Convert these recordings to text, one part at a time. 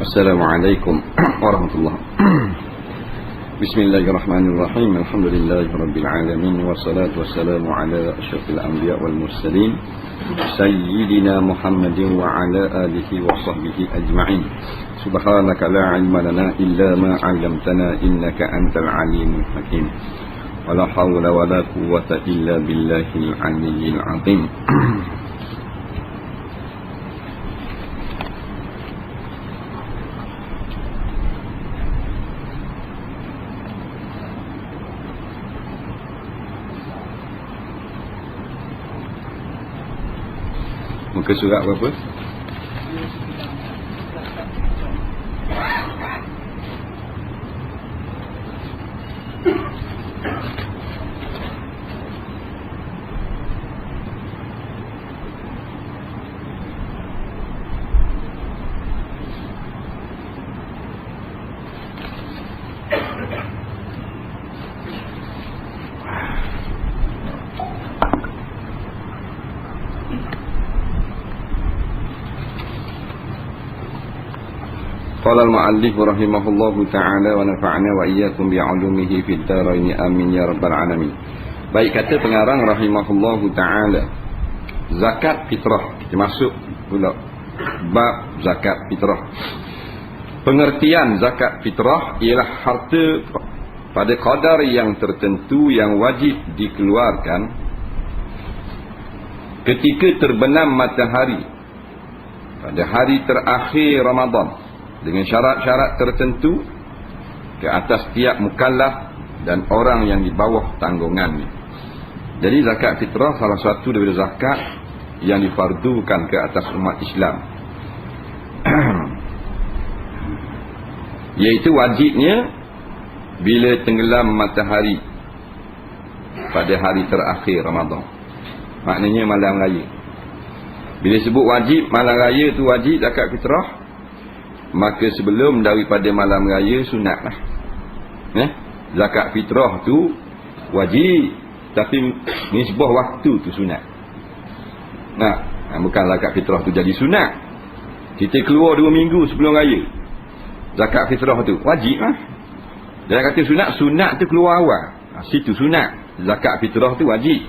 Assalamualaikum warahmatullahi Bismillahirrahmanirrahim. Alhamdulillahirabbil alamin wassalatu wassalamu ala asyrafil anbiya wal mursalin sayyidina Muhammadin wa ala alihi wa sahbihi ajma'in. Subhanaka la ilma lana illa ma 'allamtana innaka antal alimul hakim. Wala haula wala quwwata illa billahil aliyyil azim. Muka surat berapa? Qala al-mu'allif rahimahullahu ta'ala wa nafa'na wa iyyakum bi'ulumihi fid dharain amin ya rabbal alamin. Baik, kata pengarang rahimahullahu ta'ala, zakat fitrah. Kita masuk pula bab zakat fitrah. Pengertian zakat fitrah ialah harta pada kadar yang tertentu yang wajib dikeluarkan ketika terbenam matahari pada hari terakhir Ramadan, dengan syarat-syarat tertentu ke atas tiap mukallaf dan orang yang di bawah tanggungannya. Jadi zakat fitrah salah satu daripada zakat yang difardukan ke atas umat Islam. Iaitu wajibnya bila tenggelam matahari pada hari terakhir Ramadan. Maknanya malam raya. Bila sebut wajib malam raya tu wajib zakat fitrah, maka sebelum daripada malam raya sunatlah. Zakat fitrah tu wajib, tapi nisbah waktu tu sunat. Bukan zakat fitrah tu jadi sunat. Kita keluar 2 minggu sebelum raya, zakat fitrah tu wajib lah. Jangan kata sunat, sunat tu keluar awal. Situ sunat. Zakat fitrah tu wajib.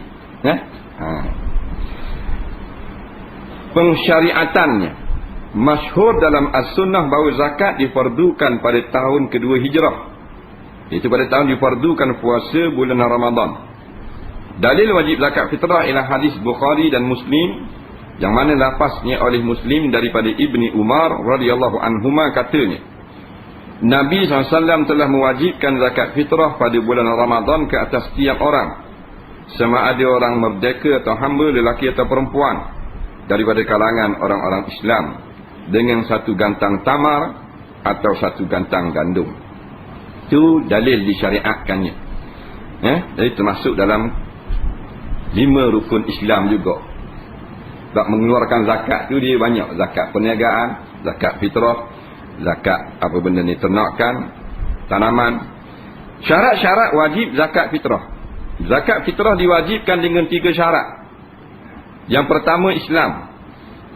Pensyariatannya masyhur dalam as-sunnah bahawa zakat difardukan pada tahun kedua hijrah. Itu pada tahun difardukan puasa bulan Ramadan. Dalil wajib zakat fitrah ialah hadis Bukhari dan Muslim, yang mana lafaznya oleh Muslim daripada Ibni Umar radhiyallahu anhuma, katanya Nabi SAW telah mewajibkan zakat fitrah pada bulan Ramadan ke atas tiap orang, sama ada orang merdeka atau hamba, lelaki atau perempuan, daripada kalangan orang-orang Islam, dengan 1 gantang tamar atau 1 gantang gandum. Itu dalil disyariatkannya. Jadi termasuk dalam 5 rukun Islam juga. Sebab mengeluarkan zakat tu dia banyak. Zakat perniagaan, zakat fitrah, zakat apa benda ni, ternakan, tanaman. Syarat-syarat wajib zakat fitrah. Zakat fitrah diwajibkan dengan 3 syarat. Yang pertama, Islam.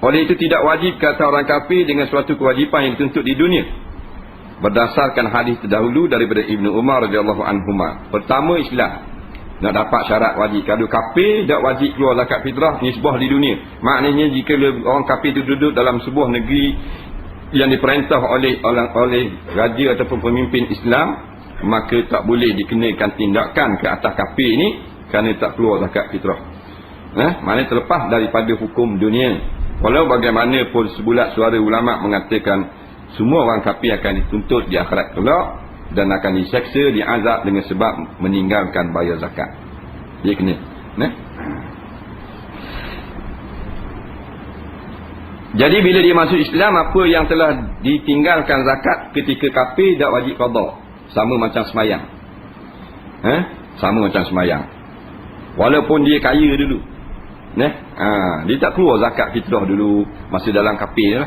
Oleh itu tidak wajib kata orang kafir dengan suatu kewajipan yang dituntut di dunia, berdasarkan hadis terdahulu daripada Ibnu Umar radhiyallahu anhuma. Pertama, Islam. Nak dapat syarat wajib. Kalau kafir tak wajib keluar zakat fitrah, nisbah di dunia. Maknanya jika orang kafir itu duduk dalam sebuah negeri yang diperintah oleh raja ataupun pemimpin Islam, maka tak boleh dikenakan tindakan ke atas kafir ini kerana tak keluar zakat fitrah. Maknanya terlepas daripada hukum dunia. Walau bagaimanapun sebulat suara ulama mengatakan semua orang kafir akan dituntut di akhirat kelak dan akan diseksa, diazab dengan sebab meninggalkan bayar zakat. Dia kena. Jadi bila dia masuk Islam, apa yang telah ditinggalkan zakat ketika kafir tak wajib qada. Sama macam sembahyang. Sama macam sembahyang. Walaupun dia kaya dulu. Dia tak keluar zakat fitrah dulu masa dalam kafir lah.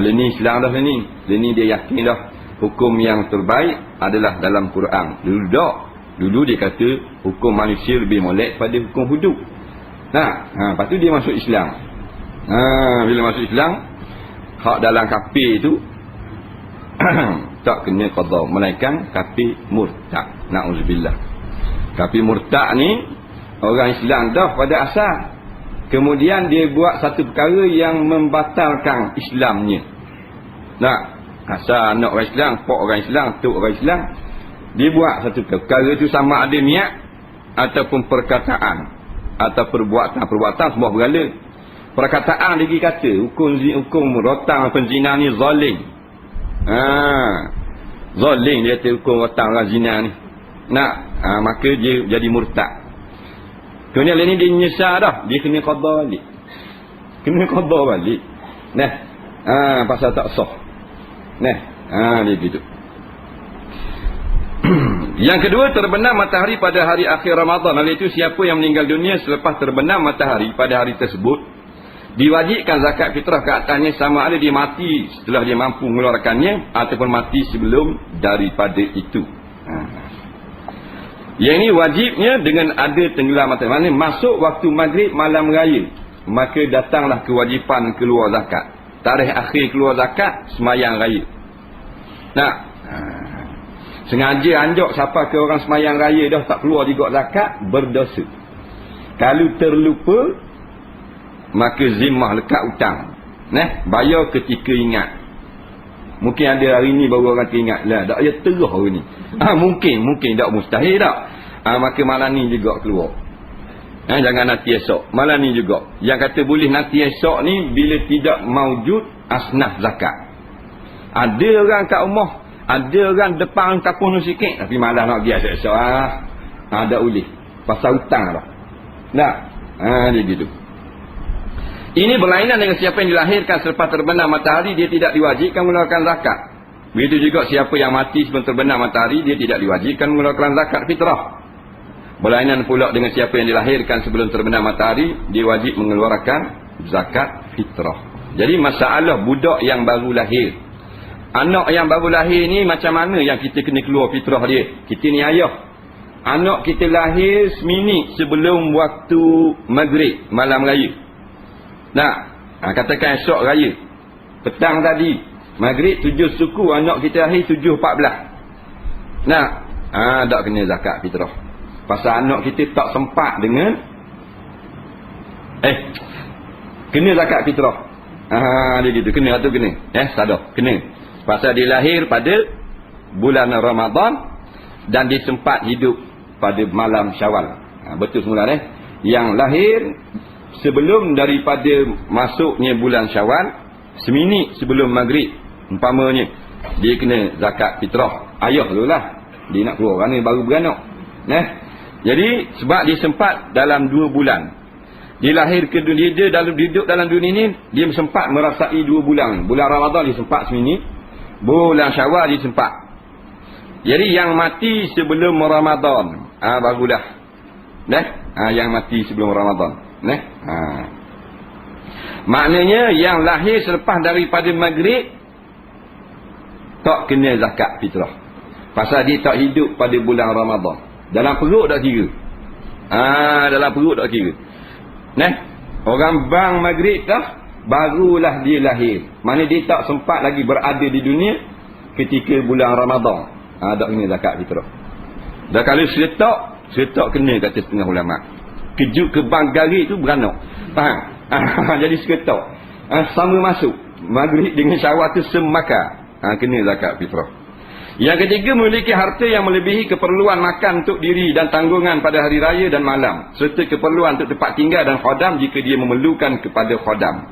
Ini Islam dah ni. Ini dia yakin dah hukum yang terbaik adalah dalam Quran. Dulu tak. Dulu dia kata hukum manusia lebih molek pada hukum hudud. Lepas tu dia masuk Islam. Bila masuk Islam, hak dalam kafir itu Tak kena qada, melainkan kafir murtad. Na'udzubillah. Kafir murtad ni orang Islam dah pada asal, kemudian dia buat satu perkara yang membatalkan Islamnya. Nak asal anak orang Islam, pak orang Islam, tok orang Islam, dia buat satu perkara tu sama ada niat ataupun perkataan atau perbuatan semua berhala. Perkataan lagi kata hukum rotang penzina ni zalim. Zalim dia kata hukum rotang orang zina ni. Maka dia jadi murtad. Kemudian lain ni dia nyesal dah, dia kena qada balik. Pasal tak sah. Dia gitu. Yang kedua, terbenam matahari pada hari akhir Ramadan. Oleh itu, siapa yang meninggal dunia selepas terbenam matahari pada hari tersebut, diwajibkan zakat fitrah ke atasnya sama ada dia mati setelah dia mampu mengeluarkannya ataupun mati sebelum daripada itu. Yang ini wajibnya dengan ada tenggelam matahari. Maksudnya masuk waktu maghrib malam raya, maka datanglah kewajipan keluar zakat. Tarikh akhir keluar zakat semayang raya. Sengaja anjak siapa ke orang semayang raya dah tak keluar juga zakat, berdosa. Kalau terlupa, maka zimmah lekat hutang. Bayar ketika ingat. Mungkin ada hari ni baru orang teringat lah, tak payah terah hari ni. Mungkin tak mustahil tak. Maka malam ni juga keluar. Jangan nanti esok. Malam ni juga. Yang kata boleh nanti esok ni bila tidak maujud asnaf zakat. Ada orang kat rumah, ada orang depan kapung tu sikit, tapi malam nak pergi esok-esok tak boleh. Pasal hutang lah. Dia gitu. Ini berlainan dengan siapa yang dilahirkan selepas terbenam matahari, dia tidak diwajibkan mengeluarkan zakat. Begitu juga siapa yang mati sebelum terbenam matahari, dia tidak diwajibkan mengeluarkan zakat fitrah. Berlainan pula dengan siapa yang dilahirkan sebelum terbenam matahari, dia wajib mengeluarkan zakat fitrah. Jadi masalah budak yang baru lahir, anak yang baru lahir ni macam mana yang kita kena keluar fitrah dia? Kita ni ayah, anak kita lahir seminit sebelum waktu maghrib malam raya. Katakan esok raya, petang tadi maghrib 7 suku, anak kita lahir 7.14. Tak kena zakat fitrah. Pasal anak kita tak sempat dengan kena zakat fitrah. Dia gitu, kena atau kena? Sadar, kena. Pasal dia lahir pada bulan Ramadan dan dia sempat hidup pada malam Syawal. Betul semula yang lahir sebelum daripada masuknya bulan Syawal, seminit sebelum maghrib umpamanya, dia kena zakat fitrah. Ayah tu lah, dia nak keluar kerana baru beranak. Jadi sebab dia sempat dalam 2 bulan, dia lahir ke dunia, dia dalam hidup dalam dunia ni, dia sempat merasai 2 bulan. Bulan Ramadan dia sempat seminit, bulan Syawal dia sempat. Jadi yang mati sebelum Ramadan barulah yang mati sebelum Ramadan. Maknanya yang lahir selepas daripada maghrib tak kena zakat fitrah. Pasal dia tak hidup pada bulan Ramadan. Dalam perut tak kira. Dalam perut tak kira. Orang bang maghrib dah, barulah dia lahir. Mana dia tak sempat lagi berada di dunia ketika bulan Ramadan. Tak kena zakat fitrah. Dan kalau seletak kena kata setengah ulama. Kejut ke bang garik tu beranak. Faham? Jadi seletak. Sama masuk. Maghrib dengan Syawal tu semakar. Kena zakat fitrah. Yang ketiga, memiliki harta yang melebihi keperluan makan untuk diri dan tanggungan pada hari raya dan malam, serta keperluan untuk tempat tinggal dan khodam jika dia memerlukan kepada khodam.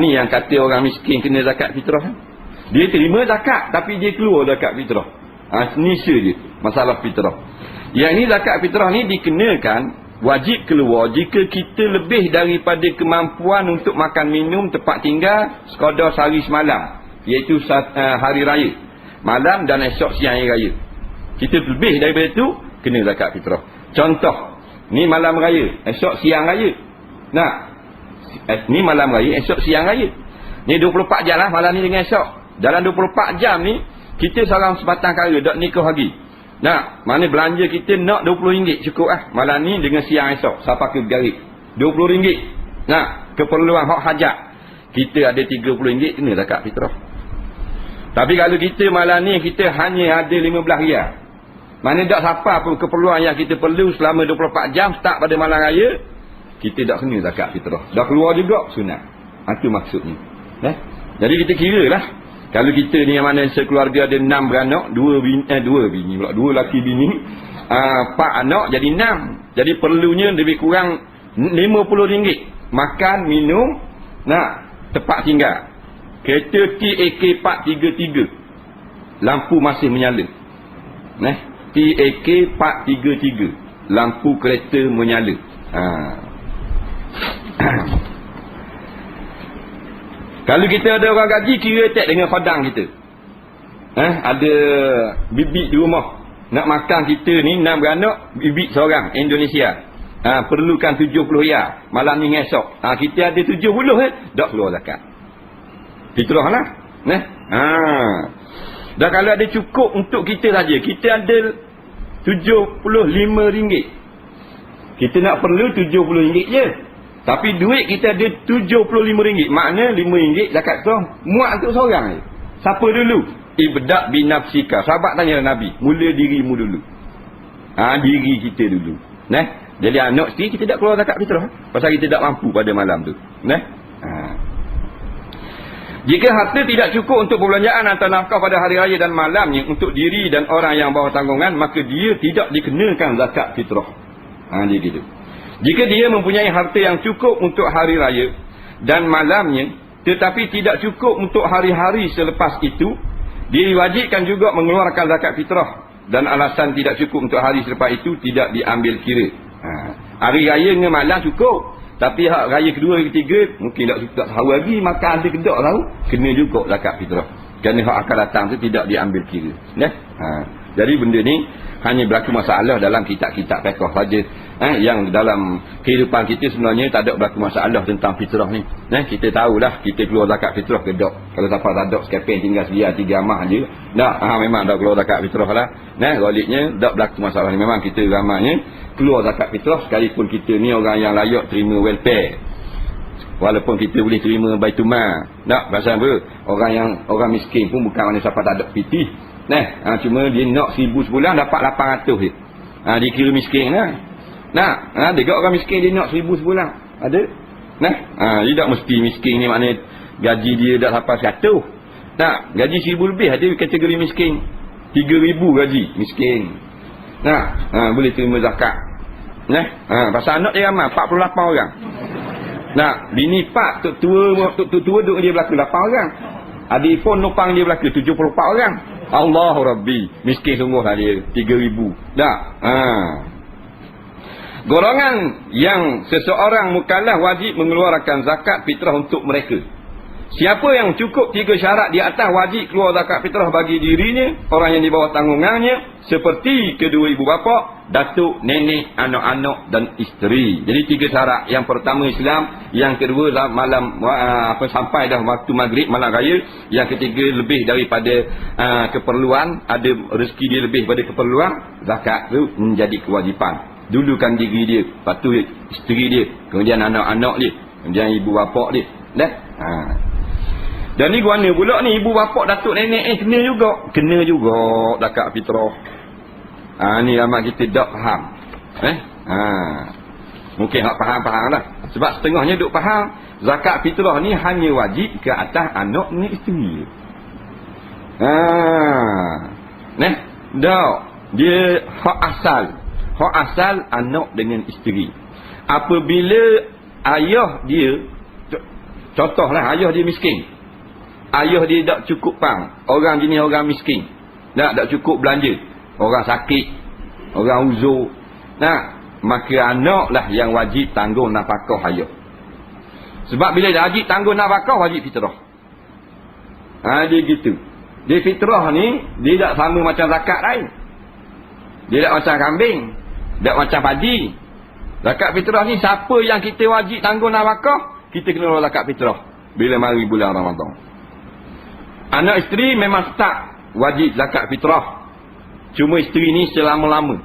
Ni yang kata orang miskin kena zakat fitrah. Dia terima zakat tapi dia keluar zakat fitrah. Nisa je masalah fitrah. Yang ni zakat fitrah ni dikenakan wajib keluar jika kita lebih daripada kemampuan untuk makan minum, tempat tinggal sekadar sehari semalam, iaitu hari raya, malam dan esok siang hari raya. Kita lebih daripada itu, kena zakat fitrah. Contoh, ni malam raya, esok siang raya. Ni malam raya, esok siang raya. Ni 24 jam lah malam ni dengan esok. Dalam 24 jam ni, kita seorang sebatang kara, tak nikah lagi. Mana belanja kita nak RM20 cukup lah. Malam ni dengan siang esok, siapa ke bergarik. RM20. Keperluan hak hajat. Kita ada RM30, kena zakat fitrah. Tapi kalau kita malam ni kita hanya ada 15 riyal. Mana tak siapa pun keperluan yang kita perlu selama 24 jam start pada malam raya, kita tak kena zakat fitrah. Dah keluar juga sunat. Itu maksudnya. Jadi kita kira lah. Kalau kita ni yang mana sekeluarga ada 6 beranak, 2 bini pula, 2 laki bini, 4 anak jadi 6. Jadi perlunya lebih kurang RM50. Makan, minum, tempat tinggal. Kereta TAK 433. Lampu masih menyala. TAK 433. Lampu kereta menyala. Kalau kita ada orang gaji, kira tak dengan khadang kita. Ada bibik di rumah. Nak makan kita ni 6 beranak, bibik seorang Indonesia. Perlukan 70 riyal. Malam ni esok. Kita ada 70 tak keluar zakat. Fitrah lah. Dan kalau ada cukup untuk kita saja, kita ada RM75. Kita nak perlu RM70 je. Tapi duit kita ada RM75. Makna RM5 zakat tu muat untuk seorang je. Siapa dulu? Ibda' binafsika. Sahabat tanya Nabi, mula dirimu dulu. Diri kita dulu. Jadi anak isteri kita tak keluar zakat fitrah. Pasal kita tak mampu pada malam tu. Jika harta tidak cukup untuk perbelanjaan atau nafkah pada hari raya dan malamnya untuk diri dan orang yang bawah tanggungan, maka dia tidak dikenakan zakat fitrah. Dia gitu. Jika dia mempunyai harta yang cukup untuk hari raya dan malamnya, tetapi tidak cukup untuk hari-hari selepas itu, dia diwajibkan juga mengeluarkan zakat fitrah. Dan alasan tidak cukup untuk hari selepas itu tidak diambil kira. Hari raya dengan malam cukup. Tapi hak raya kedua, ketiga, mungkin tak tahu lagi, makan ada kedak tahu, kena juga zakat fitrah. Kerana hak akan datang tu tidak diambil kira. Jadi benda ni hanya berlaku masalah dalam kitab-kitab fiqh saja. Yang dalam kehidupan kita sebenarnya tak ada berlaku masalah tentang fitrah ni. Kita tahulah kita keluar zakat fitrah ke tak. Kalau siapa tak ada skepen tinggal sedia 3 amah je, memang dah keluar zakat fitrah lah. Galiknya tak berlaku masalah ni. Memang kita ramanya keluar zakat fitrah sekalipun kita ni orang yang layak terima welfare. Walaupun kita boleh terima Baitul-Mal. Pasal apa? Orang miskin pun bukan mana siapa tak ada pitih. Cuma dia nak 1000 sebulan dapat 800 je. Dia kira miskin lah. Ada juga orang miskin dia nak 1000 sebulan. Ada. Dia tak mesti miskin ni maknanya gaji dia dah sampai 100. Gaji 1000 lebih ada kategori miskin. 3000 gaji miskin. Boleh terima zakat. Pasal anak dia ramai 48 orang. Bini pak tok tua duk dia berlaku 8 orang. Adik pun nopang dia berlaku 74 orang. Allahu Rabbi, miskin sungguh lah dia 3000. Golongan yang seseorang mukallaf wajib mengeluarkan zakat fitrah untuk mereka. Siapa yang cukup 3 syarat di atas wajib keluar zakat fitrah bagi dirinya, orang yang di bawah tanggungannya, seperti kedua ibu bapa, datuk, nenek, anak-anak dan isteri. Jadi 3 syarat. Yang pertama Islam, yang kedua malam sampai dah waktu maghrib malam raya, yang ketiga lebih daripada keperluan, ada rezeki dia lebih daripada keperluan, zakat tu menjadi kewajipan. Dulukan diri dia, lepas tu isteri dia, kemudian anak-anak dia, kemudian ibu bapa dia. Dan ni guana pula ni, ibu bapa, datuk, nenek kena juga zakat fitrah. Ni ramai kita tak faham. Mungkin tak faham lah. Sebab setengahnya duk faham zakat fitrah ni hanya wajib ke atas anak ni isteri. Dia hak asal anak dengan isteri. Apabila ayah dia, contohlah ayah dia miskin, ayah dia tak cukup pang, orang jenis orang miskin, tak cukup belanja, orang sakit, orang uzur, maka anak lah yang wajib tanggung nafkah ayah. Sebab bila dah wajib tanggung nafkah, wajib fitrah. Dia gitu. Dia fitrah ni dia tak sama macam zakat lain. Dia tak macam kambing, tak macam padi. Zakat fitrah ni siapa yang kita wajib tanggung nafkah, kita kena keluar zakat fitrah bila mari bulan Ramadan. Anak isteri memang tak wajib zakat fitrah. Cuma isteri ni selama-lama.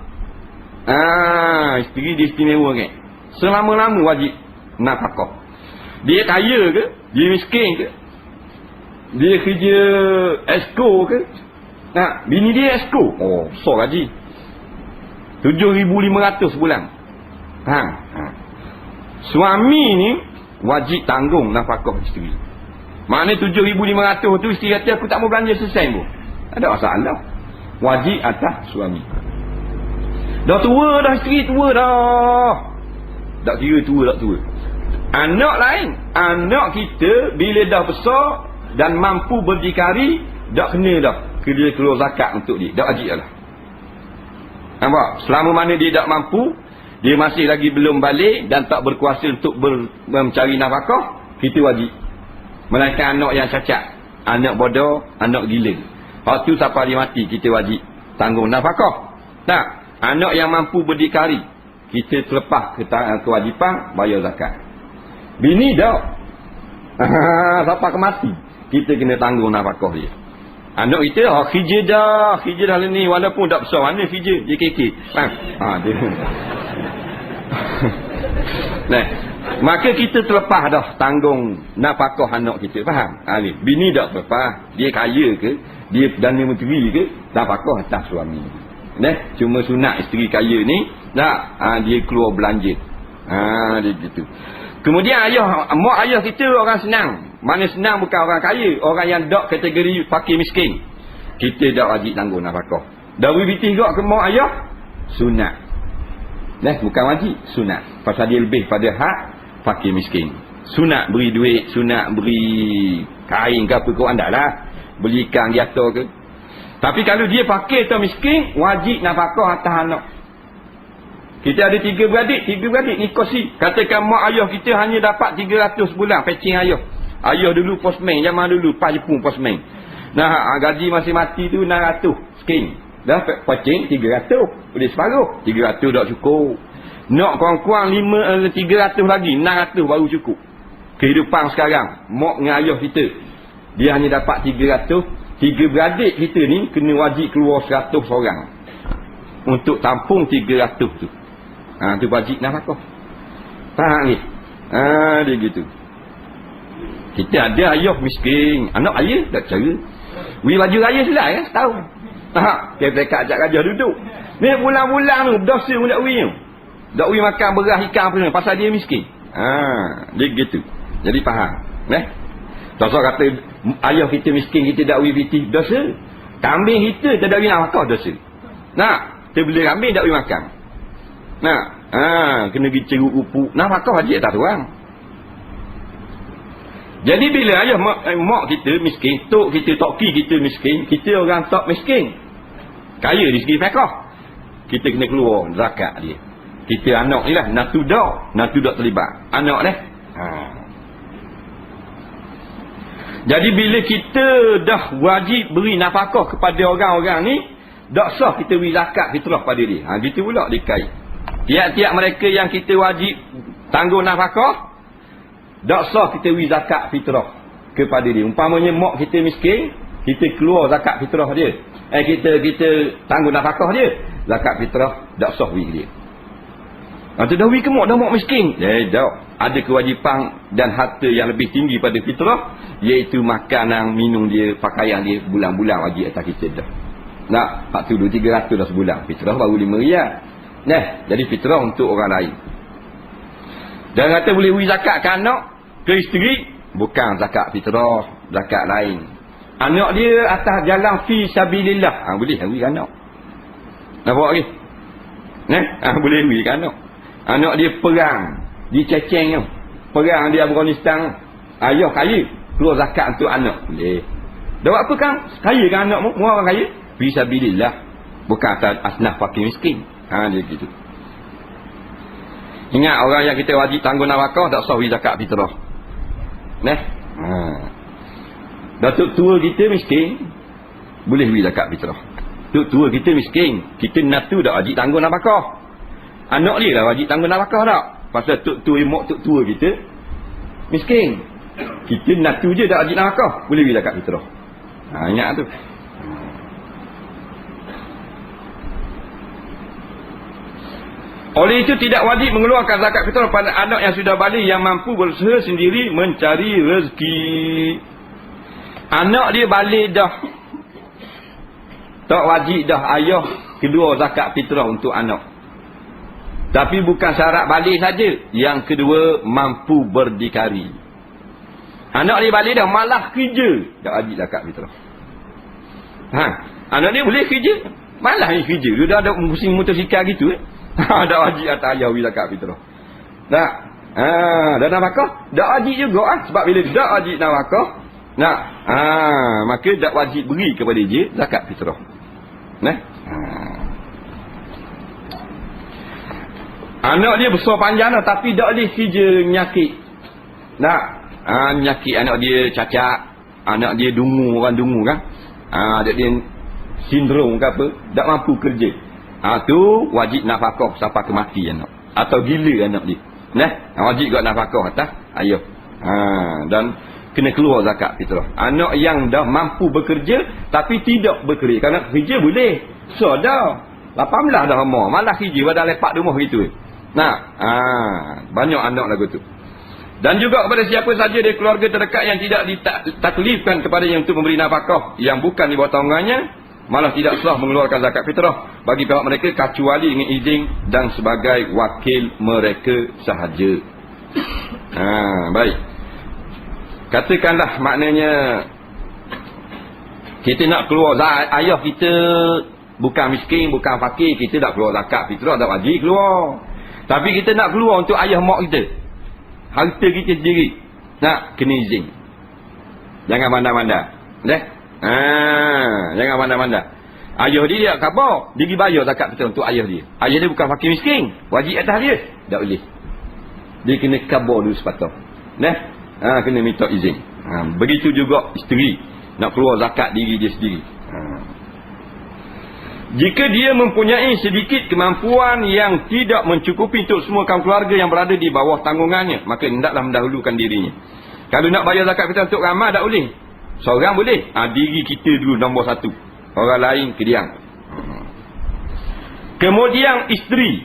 Isteri dia istimewa kan. Selama-lama wajib nafkah. Dia kaya ke, dia miskin ke, Dia kerja esko ke? Nah, bini dia esko. Oh, besar gaji. 7,500 sebulan. Suami ni wajib tanggung nafkah isteri. Maknanya 7,500 tu isteri kata aku tak mau belanja sesen pun. Ada masalah. Wajib atas suami. Dah tua dah, isteri tua dah. Tak kira tua tak tua. Anak lain. Anak kita bila dah besar dan mampu berdikari, tak kena dah dia keluar zakat untuk dia. Tak wajib lah. Nampak? Selama mana dia tak mampu, dia masih lagi belum balik dan tak berkuasa untuk mencari nafkah, kita wajib. Melainkan anak yang cacat, anak bodoh, anak gila. Waktu sampai dia mati, kita wajib tanggung nafkah. Tak? Anak yang mampu berdikari, kita terlepas kewajipan bayar zakat. Bini dah. Sampai ke mati, kita kena tanggung nafkah dia. Anak kita, kerja dah ni, walaupun tak besar, mana kerja, dia kekek. Dia. Nah, maka kita terlepas dah tanggung nafkah anak kita, faham? Bini tak terlepas, dia kaya ke, dia Perdana Menteri ke, nafkah atas suami. Nah, cuma sunat isteri kaya ni, dia keluar belanja. Dia gitu. Kemudian mak ayah kita orang senang. Mana senang bukan orang kaya, orang yang dok kategori fakir miskin. Kita dak wajib tanggung nafkah. Dari biti gak ke mak ayah sunat. Bukan wajib, sunat. Pasal dia lebih pada hak fakir miskin. Sunat beri duit, sunat beri kain ke apa kau andaklah. Beli ikan di atas ke. Tapi kalau dia fakir atau miskin, wajib nafkah atas anak. Kita ada 3 beradik ni kosi. Katakan mak ayah kita hanya dapat 300 bulan pecing ayah. Ayah dulu postman, zaman dulu pas Jepun postman. Gaji masih mati tu 600 seking. Dah pecing 300, boleh separuh. 300 tak cukup. Nak kurang-kurang 300 lagi, 600 baru cukup. Kehidupan sekarang, mak dengan ayah kita, dia hanya dapat 300. 3 beradik kita ni kena wajib keluar 100 orang untuk tampung 300 tu. Tu wajib nafkah. Faham ni? Dia gitu. Kita ada ayah miskin, anak ayah tak cara. Beli baju raya selai kan setahun. Kita ajak raja duduk. Ni bulan-bulan tu dosa pun tak beri tu. Tak beri makan beras ikan apa pasal dia miskin. Dia gitu. Jadi faham. Contoh kata ayah kita miskin, kita tak beri piti, dosa. Kambing kita tak beri nafkah, dosa. Kita beli kambing tak beri makan. Kena pergi ceruk upuk. Nafkah wajib atas orang. Jadi bila ayah mak kita miskin, tok kita, toki kita miskin, kita orang tok miskin, kaya di segi fiqh, kita kena keluar zakat dia. Kita anak ni lah, natu dak terlibat anak ni. Jadi bila kita dah wajib beri nafkah kepada orang-orang ni, dak sah kita beri zakat fitrah pada dia. Gitu pula dikait. Tiap-tiap mereka yang kita wajib tanggung nafkah, tak sah kita beri zakat fitrah kepada dia. Umpamanya mak kita miskin, kita keluar zakat fitrah dia. Kita tanggung nafkah dia. Zakat fitrah tak sah beri dia. Nanti dah beri ke mak, dah mak miskin. Tak. Ada kewajipan dan harta yang lebih tinggi pada fitrah, iaitu makanan, minum dia, pakaian dia, bulan-bulan wajib atas kita dah. Tak tu 300 dah sebulan. Fitrah baru 5 riyal. Jadi fitrah untuk orang lain. Dan kata boleh beri zakat ke anak, ke isteri, bukan zakat fitrah, zakat lain. Anak dia atas jalan fi sabilillah, boleh beri ke anak. Nampak lagi? Boleh beri ke anak. Anak dia perang di Ceceng tu, perang di Afghanistan, ayah kaya, keluar zakat untuk anak, boleh. Dah buat apa kan? Kaya kan anakmu, semua orang kaya, fi sabilillah, bukan atas asnaf fakir miskin. Dia gitu. Ingat orang yang kita wajib tanggung nafkah tak sah beri zakat fitrah. Datuk tua kita miskin, boleh beri zakat fitrah. Datuk tua kita miskin, kita natu tak wajib tanggung nafkah. Anak dia lah wajib tanggung nafkah tak. Pasal tok tua mak tok tua kita miskin. Kita natu je tak wajib nafkah, boleh beri zakat fitrah. Ingat tu. Oleh itu tidak wajib mengeluarkan zakat fitrah pada anak yang sudah balik yang mampu berusaha sendiri mencari rezeki. Anak dia balik dah, tak wajib dah ayah kedua zakat fitrah untuk anak. Tapi bukan syarat balik saja. Yang kedua, mampu berdikari. Anak dia balik dah, malah kerja, tak wajib zakat fitrah. Anak dia boleh kerja, malah ni kerja. Dia dah ada musim motosikal gitu. Tak wajib atas ayah zakat fitrah. Tak? Dah nafkah? Tak wajib juga. Sebab bila tak wajib nafkah, maka tak wajib beri kepada dia zakat fitrah. Anak dia besar panjang dah, tapi tak boleh kerja nyakit. Nyakit anak dia cacat, anak dia dungu, orang dungu kan. Anak dia sindrom ke apa, tak mampu kerja. Tu wajib nafkah sampai ke mati anak. Atau gila anak dia. Wajib juga nafkah atas ayah. Dan kena keluar zakat fitrah. Anak yang dah mampu bekerja tapi tidak bekerja. Kerana kerja boleh. So dah 18 dah umur, malah kerja pada lepak rumah gitu. Banyak anak lagu tu. Dan juga kepada siapa saja dari keluarga terdekat yang tidak ditaklifkan kepada yang untuk memberi nafkah yang bukan di bawah tanggungannya, malah tidak sah mengeluarkan zakat fitrah bagi pihak mereka kecuali dengan izin dan sebagai wakil mereka sahaja. Baik. Katakanlah maknanya kita nak keluar ayah kita bukan miskin, bukan fakir, kita nak keluar zakat fitrah, tak wajib keluar. Tapi kita nak keluar untuk ayah mak kita, harta kita sendiri, kena izin. Jangan bandar-bandar. Jangan bandar-bandar. Ayah dia khabar, dia pergi bayar zakat fitrah untuk ayah dia. Ayah dia bukan fakir miskin, wajib atas dia, tak boleh. Dia kena khabar dulu sepatah. Kena minta izin. Begitu juga isteri nak keluar zakat diri dia sendiri. Jika dia mempunyai sedikit kemampuan yang tidak mencukupi untuk semua kaum keluarga yang berada di bawah tanggungannya, maka hendaklah mendahulukan dirinya. Kalau nak bayar zakat fitrah untuk ramai, tak boleh. Seorang boleh. Diri kita dulu nombor satu. Orang lain kediam. Kemudian isteri.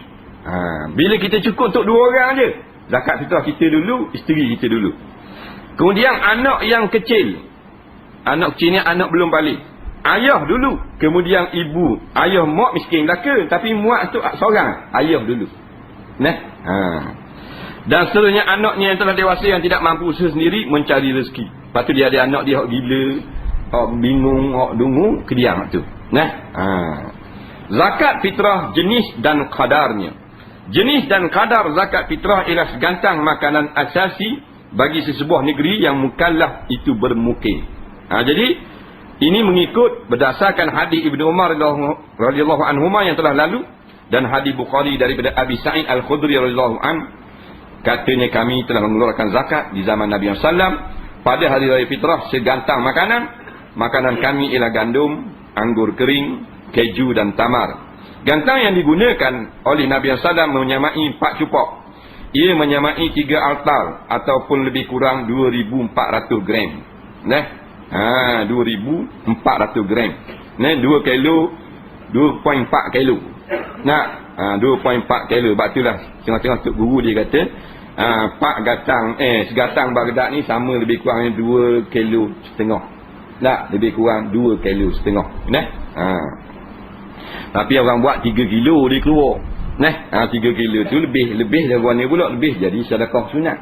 Bila kita cukup untuk 2 orang je, zakat fitrah kita dulu, isteri kita dulu. Kemudian anak yang kecil. Anak kecil ni anak belum balik. Ayah dulu, kemudian ibu. Ayah mak miskin belaka, tapi mak tu seorang, ayah dulu. Dan seterusnya anaknya yang telah dewasa yang tidak mampu usaha sendiri mencari rezeki. Lepas tu dia ada anak dia hok gila, hok bingung, hok dungu, kediam tu. Zakat fitrah jenis dan kadarnya. Jenis dan kadar zakat fitrah ialah segantang makanan asasi bagi sesebuah negeri yang mukallaf itu bermukim. Jadi ini mengikut berdasarkan hadis Ibnu Umar radhiyallahu anhuma yang telah lalu dan hadis Bukhari daripada Abi Sa'id Al-Khudri radhiyallahu an, katanya kami telah mengeluarkan zakat di zaman Nabi SAW pada hari raya fitrah segantang makanan kami ialah gandum, anggur kering, keju dan tamar. Gantang yang digunakan oleh Nabi SAW menyamai 4 cupak. Ia menyamai 3 altar ataupun lebih kurang 2,400 gram. 2,400 gram. 2 kilo, 2.4 kilo. 2.4 kilo. Sebab itulah tengah-tengah Tok Guru dia kata, segatang Baghdad ni sama lebih kurang 2 kilo setengah. Lebih kurang 2 kilo setengah. Tapi orang buat 3 kilo dia keluar. 3 kilo tu lebih lawan ni pula, lebih jadi sedekah sunat.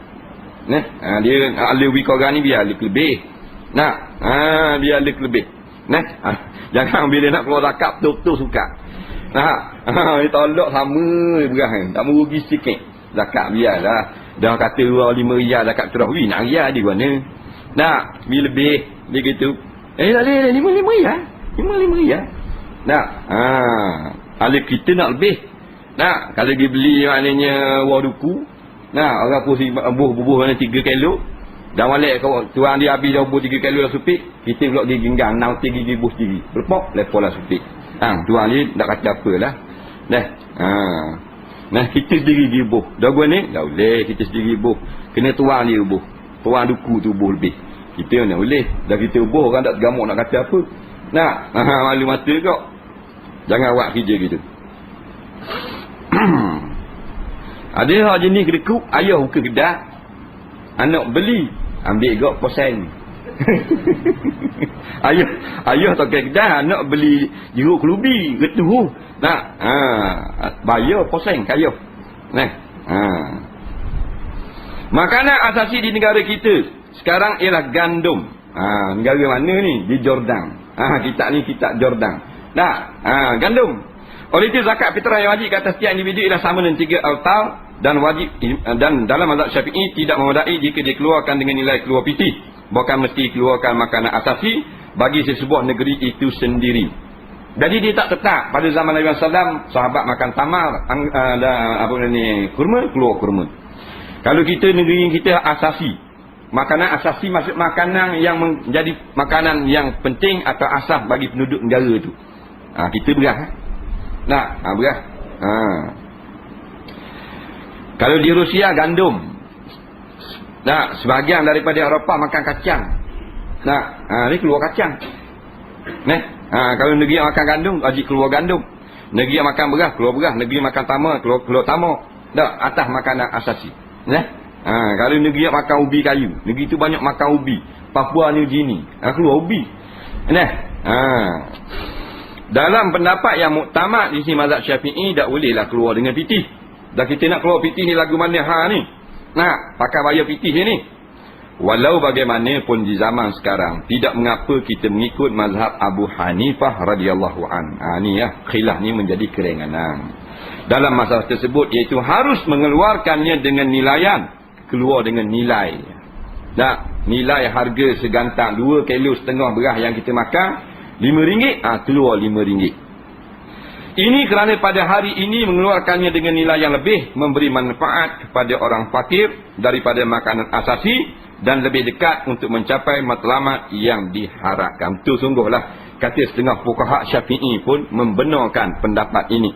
Dia alwi korang ni biar lebih. Biar lebih. Jangan bila nak keluar zakat betul-betul suka. Dia tolak sama beras kan. Tak merugi sikit. Zakat biarlah. Dah kata 5 riyal zakat fitrah. Nak riyal di mana? Bila lebih dia gitu. Tak boleh 5 riyal. 5 riyal. Alif kita nak lebih. Kalau dia beli maknanya wah duku. Orang pun bubuh mana 3 kilo. Dan balik tuan dia habis dah bubuh 3 kilo dah supik. Kita pula dia genggang 6 gigi buh sendiri. Berpok lepas lah supik. Tuan dia tak kata apalah. Kita sendiri dia buh. Dah gua ni dah boleh kita sendiri buh. Kena tuan dia buh. Tuan duku tu buh lebih. Kita mana boleh. Dah kita buh orang tak tergamuk nak kata apa. Malu mata kau. Jangan buat kerja gitu. Ada hak jenis kedekut, ayah buka kedai, anak beli, ambil gak posen. ayah tak kedah nak beli jeruk kelubi getu. Nak bayar poseng kaya. Nah. Makanan asasi di negara kita sekarang ialah gandum. Negara mana ni? Di Jordan. Kita ni kita Jordan. Gandum. Oleh itu zakat fitrah yang wajib ke atas setiap individu ialah sama dengan 3 altar dan wajib, dan dalam mazhab Syafi'i tidak memadai jika dikeluarkan dengan nilai keluar pitih. Bukan mesti keluarkan makanan asasi bagi sesebuah negeri itu sendiri. Jadi dia tak tetap. Pada zaman Nabi SAW, sahabat makan tamar, kurma, keluar kurma. Kalau kita negeri kita asasi, makanan asasi maksud makanan yang menjadi makanan yang penting atau asas bagi penduduk negara itu. Kita berah. Berah. Kalau di Rusia gandum. Sebahagian daripada Eropah makan kacang. Ni keluar kacang. Kalau negeri yang makan gandum, wajib keluar gandum. Negeri yang makan beras, keluar beras. Negeri yang makan tamar, keluar tamar. Atas makanan asasi. Kalau negeri yang makan ubi kayu, negeri itu banyak makan ubi. Papua New Guinea, keluar ubi. Dalam pendapat yang muktamad di sini mazhab Syafi'i, tak bolehlah keluar dengan pitih. Dah kita nak keluar pitih ni lagu mana ni? Pakai bayar pitih ni. Walau bagaimanapun di zaman sekarang, tidak mengapa kita mengikut mazhab Abu Hanifah radhiyallahu an. Ni khilaf ni menjadi keringanan dalam masalah tersebut, iaitu harus mengeluarkannya dengan nilaian, keluar dengan nilai. Nilai harga segantang 2,5 kilo beras yang kita makan RM5, keluar RM5. Ini kerana pada hari ini mengeluarkannya dengan nilai yang lebih memberi manfaat kepada orang fakir daripada makanan asasi dan lebih dekat untuk mencapai matlamat yang diharapkan. Itu sungguhlah kata setengah fuqaha Syafi'i pun membenarkan pendapat ini.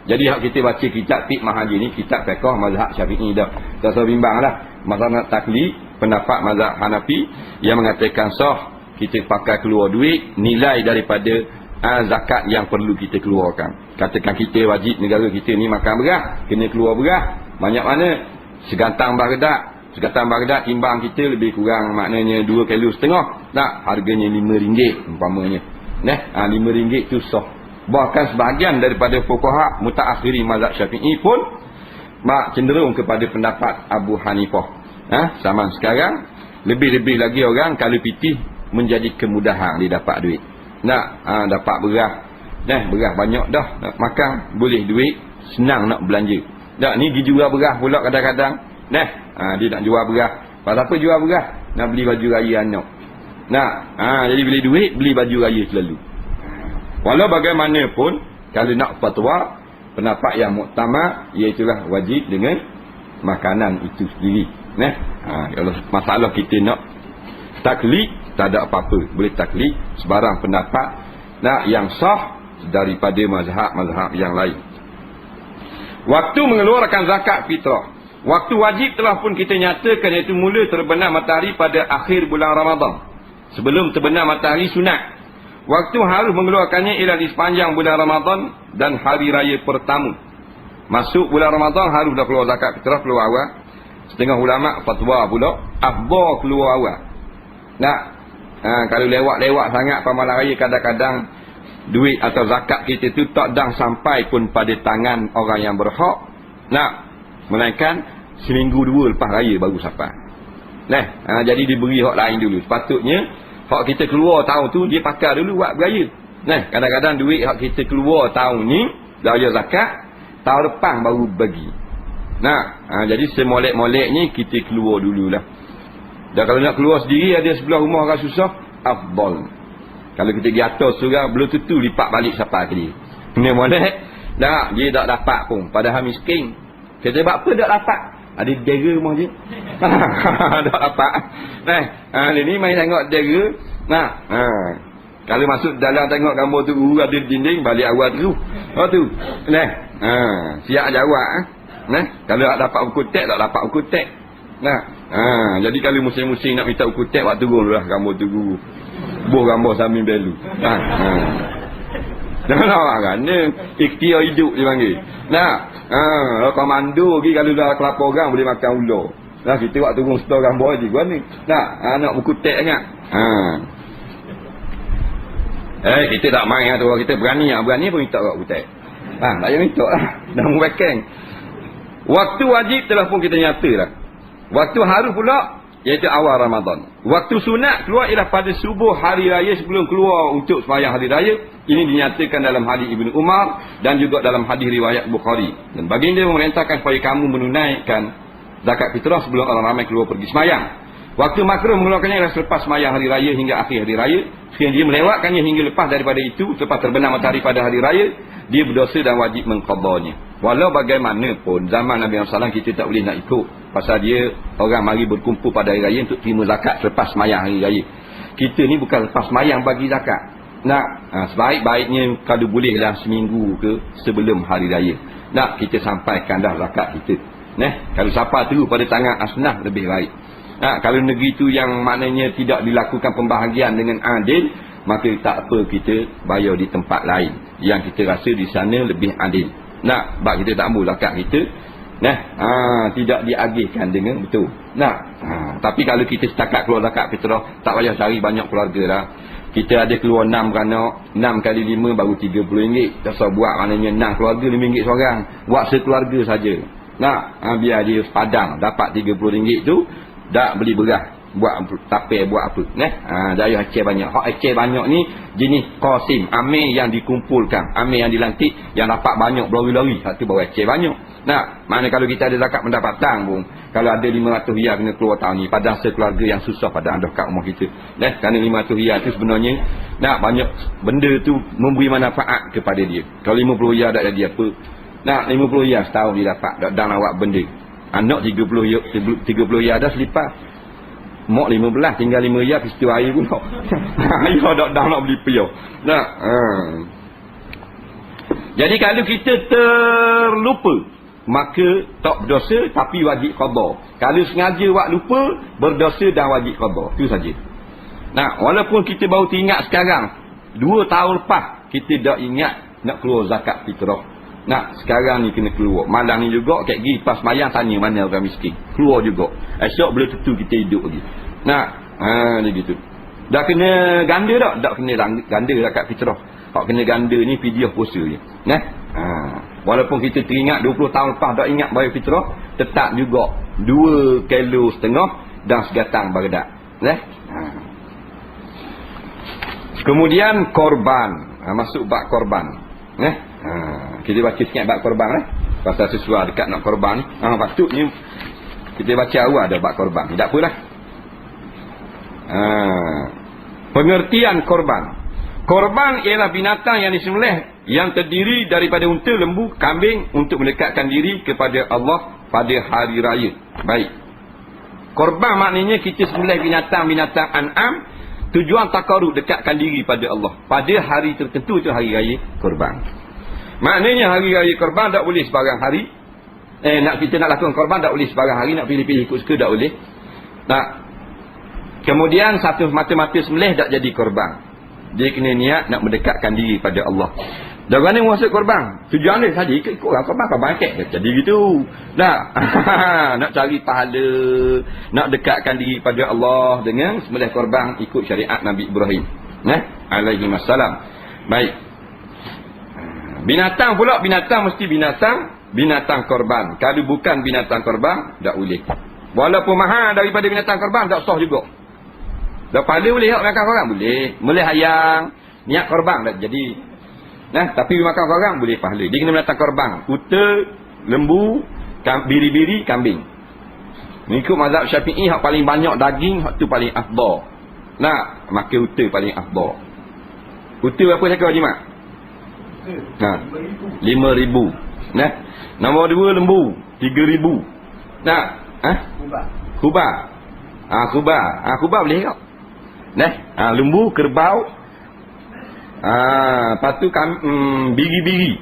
Jadi hak kita baca kitab Fiqh Mahaji ni, kitab fiqh mazhab Syafi'i dah. Tak usah bimbanglah. Masalah taklid pendapat mazhab Hanafi yang mengatakan sah kita pakai keluar duit nilai daripada zakat yang perlu kita keluarkan. Katakan kita wajib negara kita ni makan beras, kena keluar beras. Banyak mana? Segantang Baghdad. Segantang Baghdad timbang kita lebih kurang maknanya 2,5 kilo. Harganya RM5 umpamanya. RM5 tu sah. Bahkan sebahagian daripada fuqaha mutaakhirin mazhab Syafi'i pun cenderung kepada pendapat Abu Hanifah. Zaman sekarang lebih-lebih lagi orang kalau pitih menjadi kemudahan dia dapat duit. Dapat beras. Beras banyak dah nak makan, boleh duit, senang nak belanja. Ni dijual beras pula kadang-kadang. Dia nak jual beras. Pasal apa jual beras? Nak beli baju raya anak. Jadi beli duit, beli baju raya selalu. Walau bagaimanapun, kalau nak fatwa, pendapat yang muktamad iaitulah wajib dengan makanan itu sendiri. Kalau masalah kita nak taklid, tak ada apa-apa, boleh taklid sebarang pendapat yang sah daripada mazhab-mazhab yang lain. Waktu mengeluarkan zakat fitrah, waktu wajib telah pun kita nyatakan, iaitu mula terbenam matahari pada akhir bulan Ramadan. Sebelum terbenam matahari sunat. Waktu harus mengeluarkannya ialah di sepanjang bulan Ramadan dan hari raya pertama. Masuk bulan Ramadan harus dah keluar zakat fitrah, keluar awal. Setengah ulama fatwa pula afdal keluar awal. Kalau lewat-lewat sangat pamalan raya, kadang-kadang duit atau zakat kita tu tak dah sampai pun pada tangan orang yang berhak. Melainkan seminggu 2 lepas raya baru sampai. Jadi diberi hak lain dulu. Sepatutnya hak kita keluar tahun tu dia pakai dulu buat beraya. Kadang-kadang duit hak kita keluar tahun ni raya zakat, tahun depan baru bagi. Jadi semolek-moleknya kita keluar dululah. Dan kalau nak keluar sendiri, ada sebelah rumah orang susah, afdal. Kalau kita pergi atas surau, belum tentu lipat balik siapa ke dia. Kena molek, dia tak dapat pun. Padahal miskin. Kita buat apa tak dapat? Ada dera rumah je. Tak dapat. Dia ni main tengok dera. Kalau masuk dalam tengok gambar tu, ada dinding, balik awal tu. Siap jawab. Kalau tak dapat buku tek, tak dapat buku tek. Jadi kalau musim-musim nak minta buku tek, waktu turun lah gambar tu guru. Buh gambar sambil belu. Jangan awak kan. Ikhtiar hidup dia panggil. Komando lagi kalau dah kelapa orang boleh makan ular. Nah, kita buat turun store gambar je gua ni. Nah, nak berkutik sangat. Kita tak main tu, kita berani pun minta kat kutik. Tak payah minta lah. Dah membekeng. Waktu wajib telah pun kita nyata lah. Waktu haru pula, iaitu awal Ramadan. Waktu sunat keluar ialah pada subuh hari raya sebelum keluar untuk sembahyang hari raya. Ini dinyatakan dalam hadis Ibnu Umar dan juga dalam hadis riwayat Bukhari. Dan baginda memerintahkan supaya kamu menunaikan zakat fitrah sebelum orang ramai keluar pergi sembahyang. Waktu makruh mengeluarkannya ialah selepas sembahyang hari raya hingga akhir hari raya. Sekiranya dia melewatkannya hingga lepas daripada itu, selepas terbenam matahari pada hari raya, dia berdosa dan wajib mengqadanya. Walau bagaimanapun zaman Nabi SAW kita tak boleh nak ikut, pasal dia orang mari berkumpul pada hari raya untuk terima zakat selepas sembahyang hari raya. Kita ni bukan lepas sembahyang bagi zakat. Sebaik-baiknya kalau bolehlah seminggu ke sebelum hari raya. Kita sampaikan dah zakat kita. Kalau siapa tu pada tangan asnaf lebih baik. Kalau negeri tu yang maknanya tidak dilakukan pembahagian dengan adil, maka tak apa kita bayar di tempat lain yang kita rasa di sana lebih adil. Sebab kita tak ambil zakat kita, tidak diagihkan dengan betul. Tapi kalau kita setakat keluar zakat fitrah, tak payah cari banyak keluarga lah. Kita ada keluar 6 beranak, 6 kali 5 baru RM30. Tak usah buat maknanya 6 keluarga RM5 seorang. Buat sekeluarga saja. Biar dia padang dapat RM30 tu, dah beli beras, buat tapir, buat apa. Daya aceh banyak. Hak aceh banyak ni jenis qasim, amir yang dikumpulkan, amir yang dilantik, yang dapat banyak berlari-lari. Hak tu baru aceh banyak. Mana kalau kita ada zakat pendapatan pun, kalau ada 500 riyal kena keluar tahun ni, padang sekeluarga yang susah pada anda kat rumah kita. Kerana 500 riyal tu sebenarnya banyak benda tu memberi manfaat kepada dia. Kalau 50 riyal tak jadi apa. 50 riyal setahun dia dapat dan awak benda. Anak 30 riyal dah selipas. Mak 15 tinggal 5 riyal peristiwa air pun. Ayah dah nak beli piyah. Jadi kalau kita terlupa, maka tak berdosa tapi wajib qada. Kalau sengaja buat lupa, berdosa dan wajib qada. Itu saja. Walaupun kita baru teringat sekarang, 2 tahun lepas kita dah ingat nak keluar zakat fitrah. Sekarang ni kena keluar. Malam ni juga kat pergi pas mayang tanya mana orang miskin. Keluar juga. Esok boleh tentu kita hidup lagi. Dia gitu. Dah kena ganda tak? Tak kena ganda zakat fitrah. Hak kena ganda ni fidyah puasa je. Walaupun kita teringat 20 tahun lepas tak ingat bayar fitrah, tetap juga 2,5 kilo dan segatang baredak. Kemudian korban. Masuk bab korban. Kita baca sikit bab korban pasal sesuai dekat nak korban ni. Patutnya kita baca awal ada bab korban. Tak apalah. Pengertian korban. Korban ialah binatang yang disembelih yang terdiri daripada unta, lembu, kambing untuk mendekatkan diri kepada Allah pada hari raya. Baik. Korban maknanya kita sembelih binatang-binatang an'am, tujuan takarrub, dekatkan diri pada Allah pada hari tertentu, itu hari raya korban. Maknanya hari raya korban tak boleh sebarang hari. Kita nak lakukan korban tak boleh sebarang hari, nak pilih-pilih ikut suka tak boleh. Kemudian satu mata-mata sembelih tak jadi korban. Dia kena niat nak mendekatkan diri pada Allah. Dan mana maksud korban? Tujuan dia saja ikut orang korban kek jadi gitu. Nak cari pahala, nak dekatkan diri pada Allah dengan sembelih korban ikut syariat Nabi Ibrahim. Alaihi wassalam. Baik. Binatang pula, binatang mesti binatang korban. Kalau bukan binatang korban, tak boleh. Walaupun mahal daripada binatang korban, tak sah juga. Dah pahala boleh hak makan korban? Boleh. Boleh hayang, niat korban tak jadi. Tapi makan korban boleh pahala. Dia kena binatang korban. Unta, lembu, biri-biri, kambing. Mengikut mazhab Syafi'i, hak paling banyak daging, hak tu paling afdal. Maka unta paling afdal. Unta berapa cakap Haji Mak? 5,000. Nombor 2 lembu 3,000. Kubah. Kubah boleh tak? Lembu, kerbau. Lepas tu biri-biri.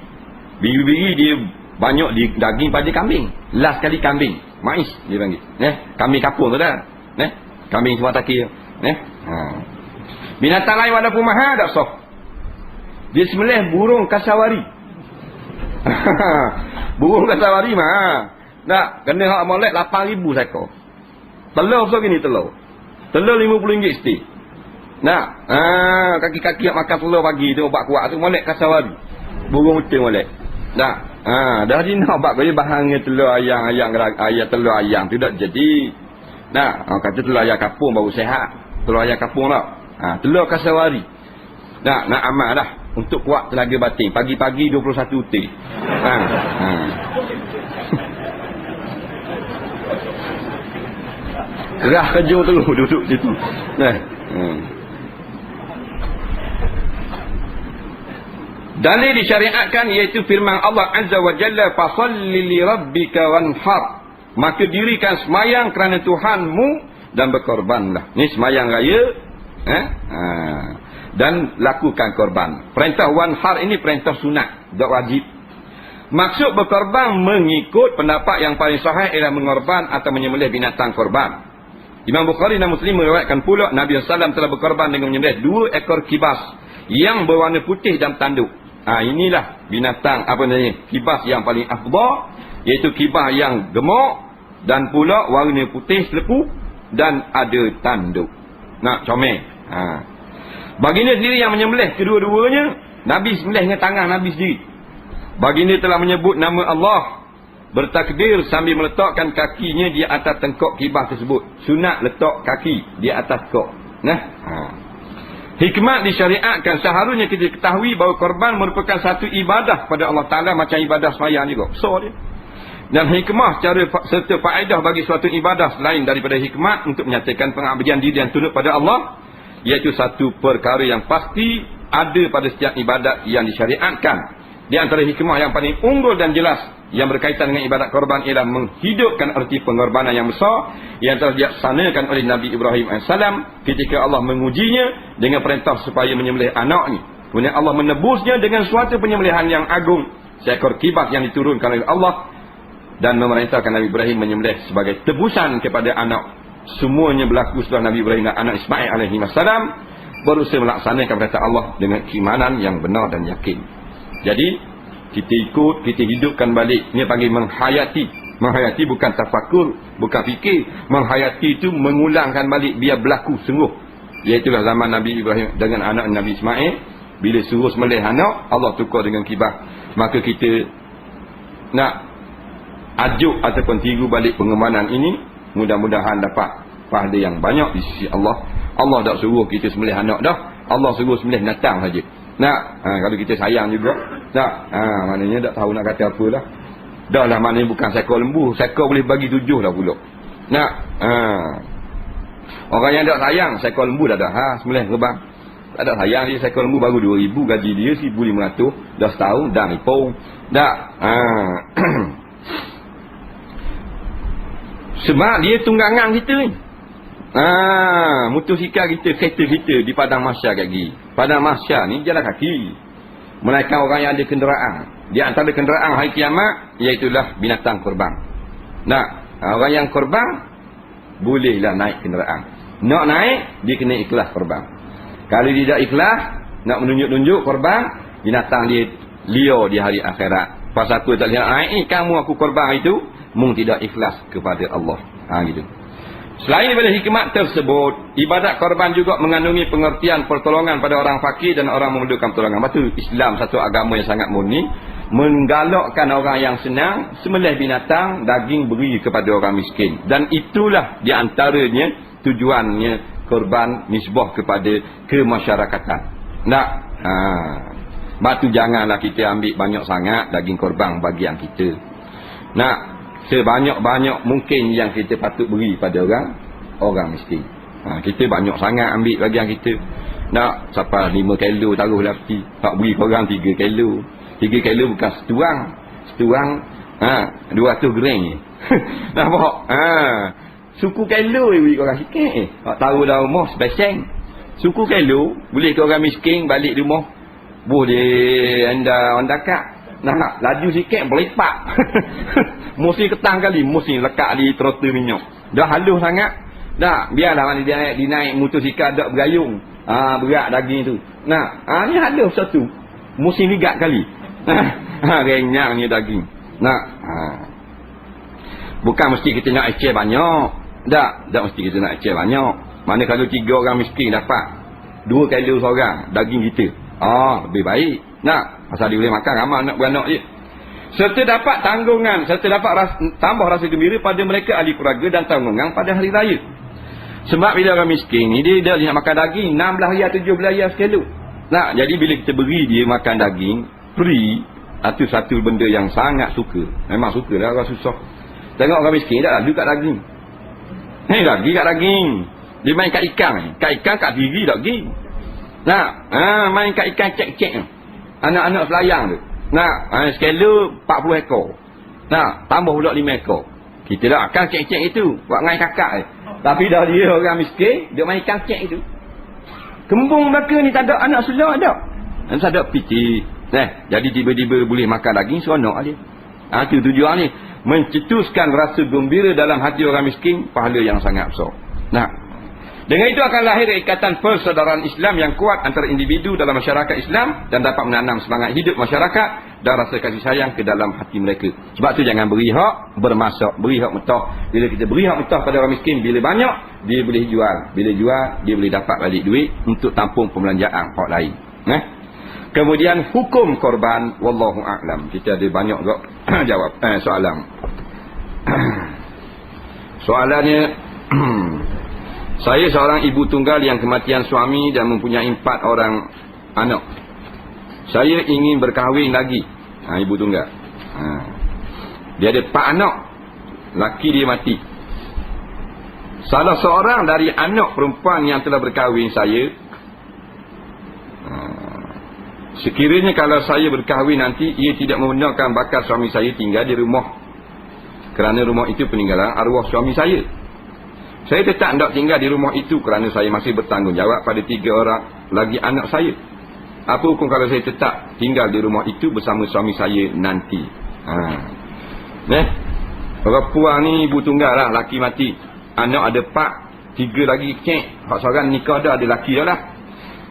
Biri-biri dia banyak daging pada kambing. Last kali kambing, mais dia panggil. Kambing kapur tu dah. Kambing semua takir. Binatang lain walaupun mahal tak sah. Dia sembelih burung kasawari. Burung kasawari mah. Kena hak molek 8,000 seekor. Telur so gini telur. Telur RM50 seti. Nah, kaki-kaki yang makan telur pagi tu obat kuat tu molek kasawari. Burung uting molek. Nah, dah dina obat bagi bahannya telur ayam telur ayam tu dak jadi. Nah, kata telur ayam kapung baru sihat. Telur ayam kapung tak. Telur kasawari. Nah, nak amal dah untuk kuat tenaga batin. Pagi-pagi 21 uting. Kerah kejung tu duduk situ. Nah. Dalil disyariatkan iaitu firman Allah Azza wa Jalla, fasalli li rabbika wanhar. Maka dirikan semayang kerana Tuhanmu dan berkorbanlah. Ni semayang raya, dan lakukan korban. Perintah wanhar ini perintah sunat, tak wajib. Maksud berkorban mengikut pendapat yang paling sahih ialah mengorban atau menyembelih binatang korban. Imam Bukhari dan Muslim meriwayatkan pula Nabi SAW telah berkorban dengan menyembelih 2 ekor kibas yang berwarna putih dan tanduk. Inilah binatang kibas yang paling afdal, iaitu kibas yang gemuk dan pula warna putih selepu dan ada tanduk. Nak comel. Baginda sendiri yang menyembelih kedua-duanya. Nabi sembelih dengan tangan Nabi sendiri. Baginda telah menyebut nama Allah, bertakbir sambil meletakkan kakinya di atas tengkok kibas tersebut. Sunat letak kaki di atas kok. Hikmat disyariatkan, seharusnya kita ketahui bahawa korban merupakan satu ibadah pada Allah Ta'ala macam ibadah sembahyang juga. So dia. Dan hikmah cara serta faedah bagi suatu ibadah selain daripada hikmat untuk menyatakan pengabdian diri yang tunduk pada Allah, iaitu satu perkara yang pasti ada pada setiap ibadat yang disyariatkan. Di antara hikmah yang paling unggul dan jelas yang berkaitan dengan ibadat korban ialah menghidupkan erti pengorbanan yang besar yang telah dilaksanakan oleh Nabi Ibrahim AS ketika Allah mengujinya dengan perintah supaya menyembelih anaknya. Kemudian Allah menebusnya dengan suatu penyembelihan yang agung, seekor kibas yang diturunkan oleh Allah, dan memerintahkan Nabi Ibrahim menyembelih sebagai tebusan kepada anak. Semuanya berlaku setelah Nabi Ibrahim dan anak Ismail AS berusaha melaksanakan perintah Allah dengan keimanan yang benar dan yakin. Jadi kita ikut, kita hidupkan balik. Ini panggil menghayati. Menghayati bukan tafakur, bukan fikir. Menghayati itu mengulangkan balik biar berlaku sungguh. Iaitulah zaman Nabi Ibrahim dengan anak Nabi Ismail. Bila suruh sembelih anak, Allah tukar dengan kibas. Maka kita nak ajuk ataupun tiru balik pengembangan ini. Mudah-mudahan dapat pahala yang banyak di sisi Allah. Allah tak suruh kita sembelih anak dah. Allah suruh sembelih binatang saja. Nak, kalau kita sayang juga. Tak, maknanya tak tahu nak kata apa lah. Dah lah, maknanya bukan seekor lembu. Seekor boleh bagi 7 dah pula. Nak, orang yang tak sayang, seekor lembu dah dah. Sembelih ke bang. Tak ada sayang dia, seekor lembu baru 2,000. Gaji dia 1,500. Dah setahun, dah nipung. Tak, sebab dia tunggangan kita ni. Motosikal kita, kereta kita di padang mahsyar lagi. Padang mahsyar ni jalan kaki. Melainkan orang yang ada kenderaan. Di antara kenderaan hari kiamat, iaitulah binatang korban. Nah, orang yang korban bolehlah naik kenderaan. Nak naik, dia kena ikhlas korban. Kalau dia tak ikhlas, nak menunjuk-nunjuk korban, binatang dia liar di hari akhirat. Pasal apa tak lihat naik, kamu aku korban itu, mung tidak ikhlas kepada Allah. Gitu. Selain daripada hikmat tersebut, ibadat korban juga mengandungi pengertian pertolongan pada orang fakir dan orang memerlukan pertolongan. Betul, Islam satu agama yang sangat murni, menggalakkan orang yang senang sembelih binatang, daging beri kepada orang miskin. Dan itulah di antaranya tujuannya korban nisbah kepada kemasyarakatan. Nak, batu janganlah kita ambil banyak sangat daging korban bagian kita. Nak, sebanyak-banyak mungkin yang kita patut beri pada orang miskin. Kita banyak sangat ambil bagian kita. Nak sampai 5 kilo taruh lapi. Tak beri korang 3 kilo. 3 kilo bukan setuang. Setuang 200 gram ni. Nampak? Suku kilo beri korang sikit. Taruh dalam rumah sebeseng. Suku kilo boleh korang miskin balik rumah. Boleh anda orang dekat. Nah, laju sikit berlipat. Mesti ketang kali, mesti lekat di trotel minyak. Dah halus sangat. Dah, biarlah mana dia naik motosikal dak bergayung. Berat daging tu. Nah, ni halus satu. Mesti ligat kali. Renyang ni daging. Nah, bukan mesti kita nak eceh banyak. Tak mesti kita nak share banyak. Mana kalau 3 orang miskin dapat 2 kilo seorang daging kita. Lebih baik. Pasal dia boleh makan ramai anak beranak je. Serta dapat tanggungan, serta dapat tambah rasa gembira pada mereka ahli keluarga dan tanggungan pada hari raya. Sebab bila orang miskin ni dia nak makan daging 16 riyal 17 riyal sekilo. Jadi bila kita beri dia makan daging free, itu satu benda yang sangat suka. Memang suka lah orang susah. Tengok orang miskin tak lalu kat daging. Lagi kat daging. Dia main kat ikan. Kat ikan kat diri daging. Main kat ikan cek-cek. Anak-anak selayang tu. Sekilo 40 ekor. Tambah pula 5 ekor. Kita dah akan cek-cek itu. Buat ngai kakak ni. Tapi dah dia orang miskin, dia main ikan cek itu. Kembung mereka ni tak ada anak sulah ada. Dan tak ada piti. Jadi tiba-tiba boleh makan daging, seronok dia. Itu tujuan ni. Mencetuskan rasa gembira dalam hati orang miskin, pahala yang sangat besar. Dengan itu akan lahir ikatan persaudaraan Islam yang kuat antara individu dalam masyarakat Islam dan dapat menanam semangat hidup masyarakat dan rasa kasih sayang ke dalam hati mereka. Sebab tu jangan beri hak bermasak, beri hak metah. Bila kita beri hak metah pada orang miskin, bila banyak dia boleh jual. Bila jual dia boleh dapat balik duit untuk tampung pembelanjaan hak lain. Kemudian hukum korban, wallahu a'lam. Kita ada banyak juga jawab soalan. Soalannya saya seorang ibu tunggal yang kematian suami dan mempunyai 4 orang anak. Saya ingin berkahwin lagi. Ibu tunggal. Dia ada 4 anak. Laki dia mati. Salah seorang dari anak perempuan yang telah berkahwin saya, sekiranya kalau saya berkahwin nanti, ia tidak membenarkan bakal suami saya tinggal di rumah, kerana rumah itu peninggalan arwah suami saya. Saya tetap tidak tinggal di rumah itu kerana saya masih bertanggungjawab pada 3 orang lagi anak saya. Apa hukum kalau saya tetap tinggal di rumah itu bersama suami saya nanti? Orang puang ni ibu tunggal lah, laki mati. Anak ada 4, 3 lagi kecek. Hak seorang nikah dah, ada laki dah lah.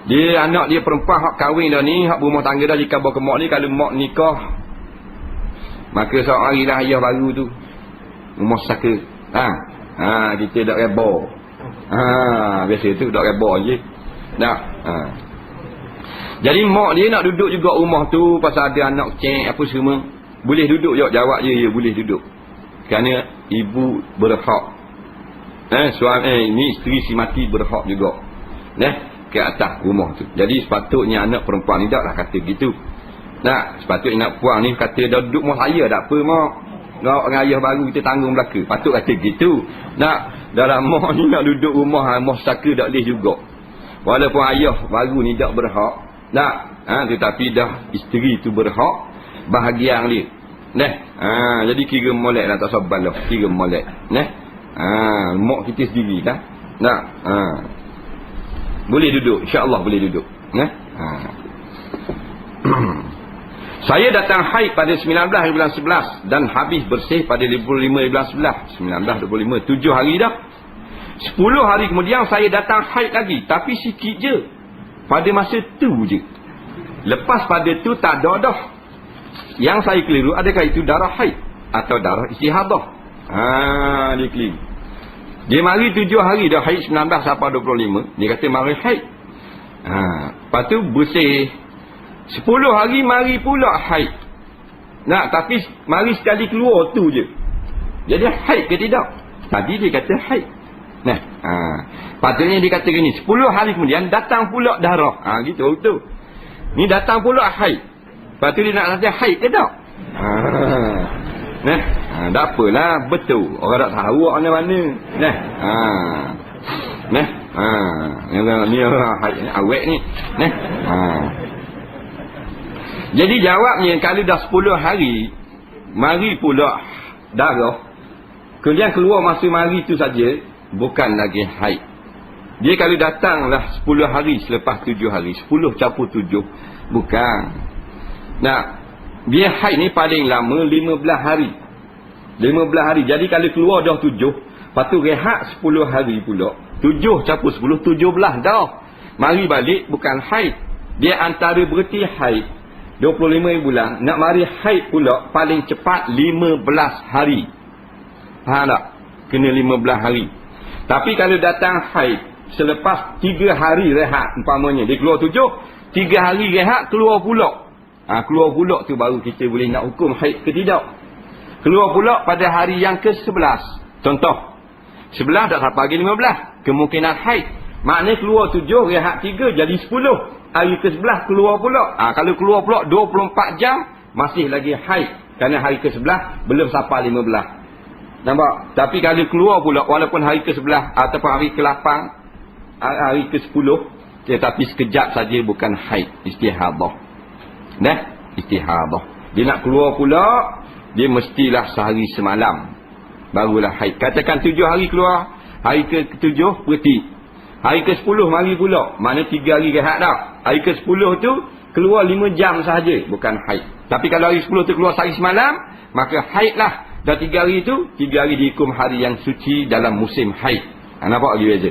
Dia anak dia perempuan hak kahwin dah ni, hak berumah tangga dah, jika bawa ke mak ni, kalau mak nikah, maka seorang hari lah ayah baru tu rumah saka. Kita dak reba. Biasa tu dak reba je. Jadi mak dia nak duduk juga rumah tu pasal ada anak kecil apa semua. Boleh duduk je, jawab je, ya boleh duduk. Kerana ibu berhak. Suami ni isteri si mati berhak juga. Ke atas rumah tu. Jadi sepatutnya anak perempuan ni taklah kata gitu. Sepatutnya anak puang ni kata dah duduk rumah saya tak apa mak. Orang ayah baru kita tanggung belaka. Patut kata gitu. Dalam mak ni nak duduk rumah saka tak boleh juga. Walaupun ayah baru ni tak berhak. Tetapi dah isteri tu berhak bahagian dia. Jadi kira molek lah, tak sabar lah. Kira molek. Mak kita sendiri kan. Boleh duduk. InsyaAllah boleh duduk. Saya datang haid pada 19 bulan 11 dan habis bersih pada 25 bulan 11. 19, 25, 7 hari dah. 10 hari kemudian saya datang haid lagi, tapi sikit je. Pada masa tu je. Lepas pada tu tak ada dah. Yang saya keliru, adakah itu darah haid atau darah istihadah? Dia keliru. Dia mari 7 hari dah haid 19 sampai 25. Dia kata mari haid. Lepas tu bersih 10 hari mari pula haid. Tapi mari sekali keluar tu je. Jadi haid ke tidak? Tadi dia kata haid. Patutnya dia kata gini, 10 hari kemudian datang pula darah. Gitu tu. Ni datang pula haid. Lepas tu dia nak kata haid ke tak? Tak apalah, betul. Orang tak tahu mana-mana. Ni orang haid ni, awet ni. Jadi jawabnya, kalau dah 10 hari mari pula darah, kemudian keluar masa mari tu saja, bukan lagi haid. Dia kalau datanglah 10 hari selepas 7 hari, 10 campur 7, bukan. Dia haid ni paling lama 15 hari. 15 hari. Jadi kalau keluar dah 7, lepas tu rehat 10 hari pula. 7 campur 10, 17 dah. Mari balik bukan haid. Dia antara berhenti haid 25 bulan, nak mari haid pula paling cepat 15 hari. Faham tak? Kena 15 hari. Tapi kalau datang haid selepas 3 hari rehat, umpamanya dia keluar 7, 3 hari rehat keluar pula. Keluar pula tu baru kita boleh nak hukum haid ke tidak. Keluar pula pada hari yang ke-11. Contoh, 11 tak sampai hari 15, kemungkinan haid. Maknanya keluar 7, rehat 3, jadi 10. Hari ke-11 keluar pula. Kalau keluar pula 24 jam, masih lagi haid. Kerana hari ke-11 belum sampai 15. Nampak? Tapi kalau keluar pula, walaupun hari ke-11 ataupun hari ke-8, hari ke-10, tetapi sekejap saja, bukan haid, istihadah. Istihadah. Dia nak keluar pula, dia mestilah sehari semalam barulah haid. Katakan 7 hari keluar, hari ke-7 berhenti, hari ke-10 mari pula, mana 3 hari rehat dah. Hari ke-10 tu keluar 5 jam sahaja, bukan haid. Tapi kalau hari 10 tu keluar sehari semalam, maka haid lah. Dah 3 hari tu, 3 hari dihukum hari yang suci dalam musim haid. Nampak lagi beza?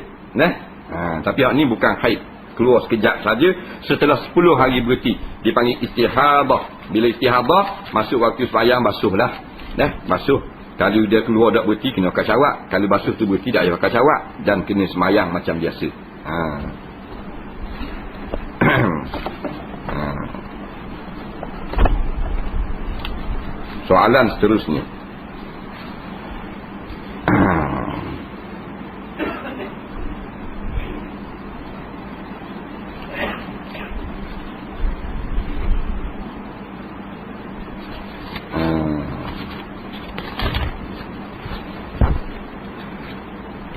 Tapi hak ni bukan haid, keluar sekejap saja, setelah 10 hari berhenti, dipanggil istihadah. Bila istihadah, masuk waktu sembahyang, basuhlah. Basuh. Kalau dia keluar tak berhenti, kena kacawak. Kalau basuh tu berhenti, tak payah kacawak, dan kena sembahyang macam biasa. Soalan seterusnya.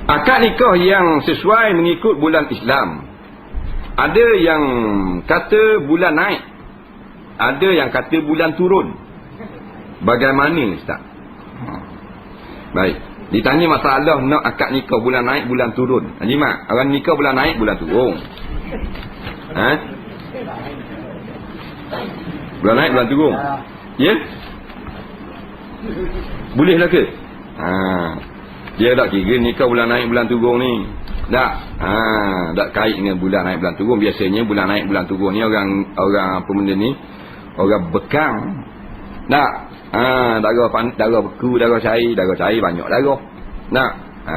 Akad nikah yang sesuai mengikut bulan Islam. Ada yang kata bulan naik, ada yang kata bulan turun. Bagaimana Ustaz? Baik, ditanya masalah nak akad nikah bulan naik, bulan turun. Mak, orang nikah bulan naik, bulan turun. Bulan naik, bulan turun. Ya? Bolehlah ke? Dia tak kira nikah bulan naik, bulan turun ni. Tak. Tak kait dengan bulan naik, bulan turun. Biasanya bulan naik, bulan turun ni orang apa benda ni, orang bekang. Tak. Darah beku, darah cair banyak darah. Tak.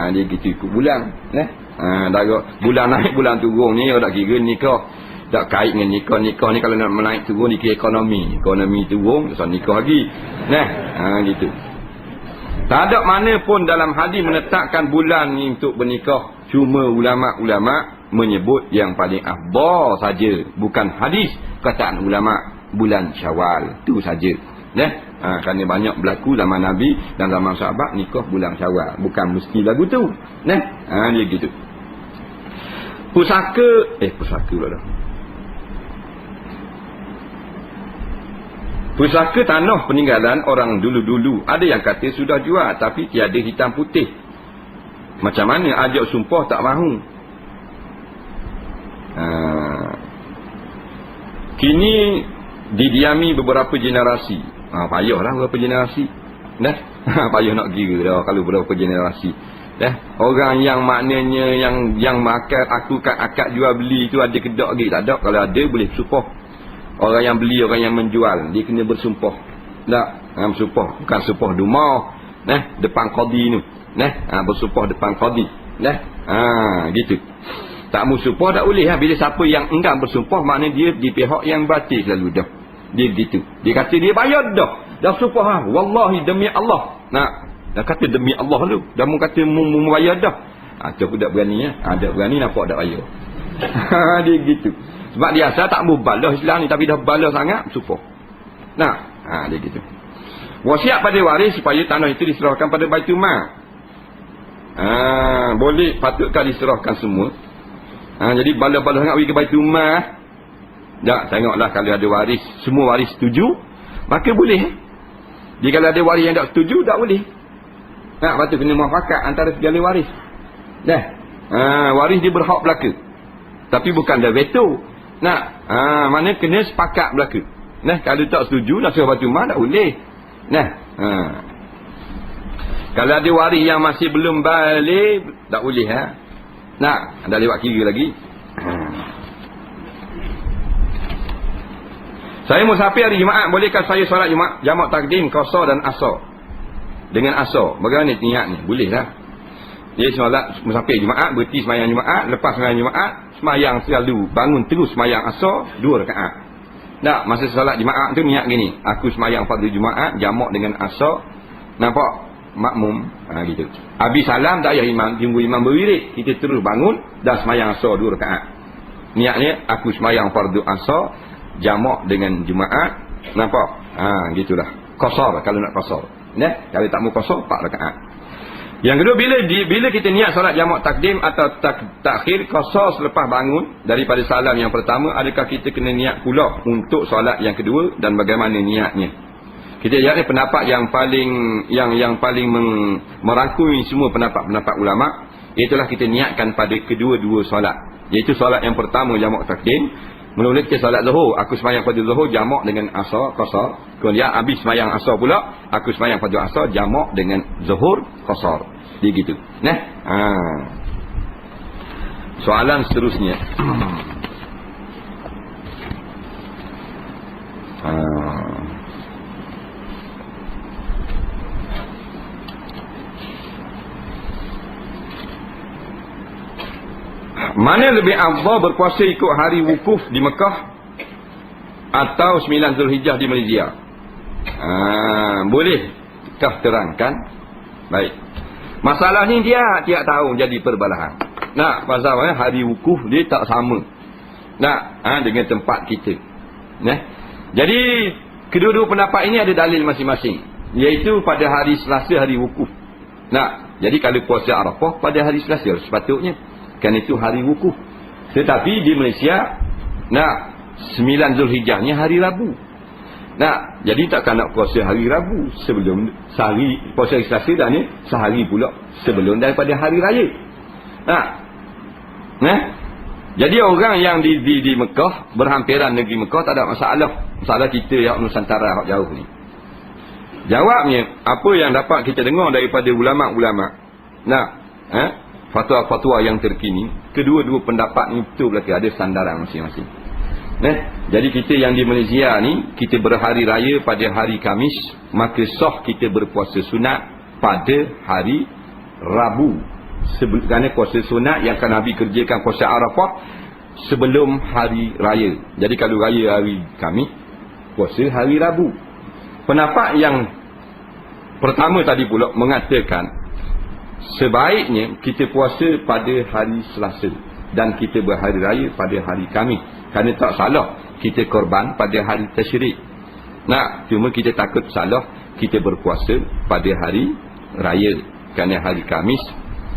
Dia gitu ikut bulan. Darah bulan naik, bulan turun ni orang tak kira nikah. Tak kait dengan nikah ni kalau nak menaik turun dikira ekonomi. Ekonomi turun, so nikah lagi. Gitu. Tak ada mana pun dalam hadis menetapkan bulan ni untuk bernikah. Cuma ulama-ulama menyebut yang paling afdal saja. Bukan hadis, kataan ulama bulan Syawal. Itu saja. Kerana banyak berlaku zaman Nabi dan zaman sahabat nikah bulan Syawal. Bukan mesti lagu tu. Dia gitu. Pusaka pula dah. Pusaka tanah peninggalan orang dulu-dulu, ada yang kata sudah jual tapi tiada hitam putih. Macam mana ajak sumpah tak mahu? Kini didiami beberapa generasi. Payahlah beberapa generasi. Payah nak kira dah kalau beberapa generasi. Orang yang maknanya yang makan akad jual beli tu ada kedok lagi tak ada. Kalau ada boleh sumpah. Orang yang beli, orang yang menjual, dia kena bersumpah. Tak, bersumpah. Bukan sumpah dumah. Depan qadi ni. Bersumpah depan qadi. Gitu. Tak mau sumpah tak boleh. Bila siapa yang enggan bersumpah, maknanya dia di pihak yang batil selalu dah. Dia gitu. Dia kata dia bayar dah. Dah sumpah. Wallahi demi Allah. Dah kata demi Allah lu. Dah mau kata mu bayar dah. Tu aku tak berani. Tak berani nampak tak bayar. Dia gitu. Sebab dia asal tak mau balas Islam ni, tapi dah balas sangat, sumpah. Dia gitu. Wasiat pada waris supaya tanah itu diserahkan pada Baitul Mal. Boleh, patutkah diserahkan semua? Jadi balas-balas sangat pergi ke Baitul Mal. Tak, tengoklah kalau ada waris, semua waris setuju, maka boleh. Jadi kalau ada waris yang tak setuju, tak boleh. Lepas tu kena muafakat antara segala waris. Waris dia berhak belaka. Tapi bukan dah veto. Mana kena sepakat belaka. Kalau tak setuju nak suruh Baitul Mal tak boleh. Kalau ada waris yang masih belum balik tak boleh. Dah lewat kira lagi. Saya musafir hari Jumaat, bolehkah saya solat Jumaat jamak takdim qasar dan asar? Dengan asar. Bagaimana niat ni? Boleh lah. Dia solat musafir Jumaat, berhenti sembahyang Jumaat, lepas sembahyang Jumaat, sembahyang selalu bangun terus sembahyang asar 2 rakaat. Tak, masa solat Jumaat tu niat gini, aku sembahyang fardu Jumaat jamak dengan asar. Nampak? Makmum. Gitu. Habis salam tak payah imam, tunggu imam berwirid, kita terus bangun dah sembahyang asar 2 rakaat. Niatnya aku sembahyang fardu asar jamak dengan Jumaat. Nampak? Gitulah. Qasar kalau nak qasar. Kalau tak mau qasar 4 rakaat. Yang kedua, bila kita niat solat jamak takdim atau takhir qasar selepas bangun daripada salam yang pertama, adakah kita kena niat pula untuk solat yang kedua dan bagaimana niatnya? Kita lihat ni pendapat yang paling merangkumi semua pendapat-pendapat ulama, itulah kita niatkan pada kedua-dua solat. Iaitu solat yang pertama jamak takdim, mula-mula kita solat zuhur, aku sembahyang pada zuhur jamak dengan asar qasar. Kemudian habis sembahyang asar pula, aku sembahyang pada asar jamak dengan zuhur qasar. Dia gitu. Soalan seterusnya. Mana lebih afdal berpuasa ikut hari wukuf di Mekah atau 9 Zulhijjah di Malaysia? Bolehkah terangkan? Baik. Masalah ni dia tiap tahun jadi perbalahan. Pasal hari wukuf dia tak sama. Dengan tempat kita. Jadi kedua-dua pendapat ini ada dalil masing-masing. Iaitu pada hari Selasa hari wukuf. Jadi kalau puasa Arafah pada hari Selasa sepatutnya. Kan itu hari wukuf. Tetapi di Malaysia 9 Zulhijjahnya hari Rabu. Jadi takkan nak puasa hari Rabu sebelum puasa hari Selasa dah ni sehari pula sebelum daripada hari raya. Jadi orang yang di Mekah, berhampiran negeri Mekah tak ada masalah. Masalah kita yang Nusantara jauh ni. Jawabnya, apa yang dapat kita dengar daripada ulama-ulama. Fatwa-fatwa yang terkini, kedua-dua pendapat ni betul belaka ada sandaran masing-masing. Jadi kita yang di Malaysia ni, kita berhari raya pada hari Khamis, maka sah kita berpuasa sunat pada hari Rabu. Kerana puasa sunat yang akan Nabi kerjakan puasa Arafah sebelum hari raya. Jadi kalau raya hari Khamis, puasa hari Rabu. Pendapat yang pertama tadi pula mengatakan sebaiknya kita puasa pada hari Selasa dan kita berhari raya pada hari Khamis. Kerana tak salah kita korban pada hari Tasyrik. Cuma kita takut salah kita berpuasa pada hari raya. Kerana hari Khamis,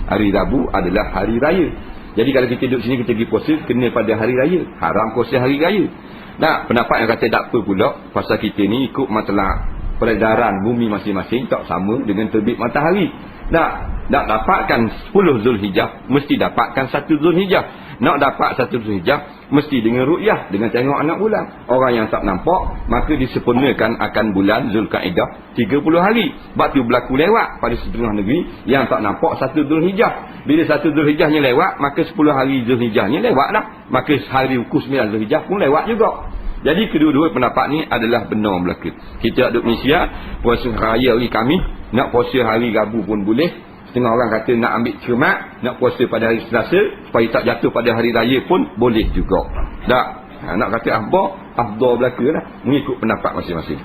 hari Rabu adalah hari raya. Jadi kalau kita duduk sini kita pergi puasa kena pada hari raya. Haram puasa hari raya. Pendapat yang kata tak apa pula, pasal kita ni ikut matlamat peredaran bumi masing-masing tak sama dengan terbit matahari. Nak dapatkan 10 Zulhijjah mesti dapatkan 1 Zulhijjah. Nak dapat 1 Zulhijjah mesti dengan ru'yah, dengan tengok anak bulan. Orang yang tak nampak maka disempurnakan akan bulan Zulkaidah 30 hari. Sebab tu berlaku lewat pada setengah negeri yang tak nampak 1 Zulhijjah. Bila 1 Zulhijjahnya lewat, maka 10 hari Zulhijjahnya lewat dah. Maka hari wukuf 9 Zulhijjah pun lewat juga. Jadi kedua-dua pendapat ni adalah benar belaka. Kita duduk Malaysia, puasa raya hari Khamis, nak puasa hari Rabu pun boleh. Setengah orang kata nak ambil cermat, nak puasa pada hari Selasa supaya tak jatuh pada hari raya pun boleh juga. Nak kata afdal belaka lah, mengikut pendapat masing-masing.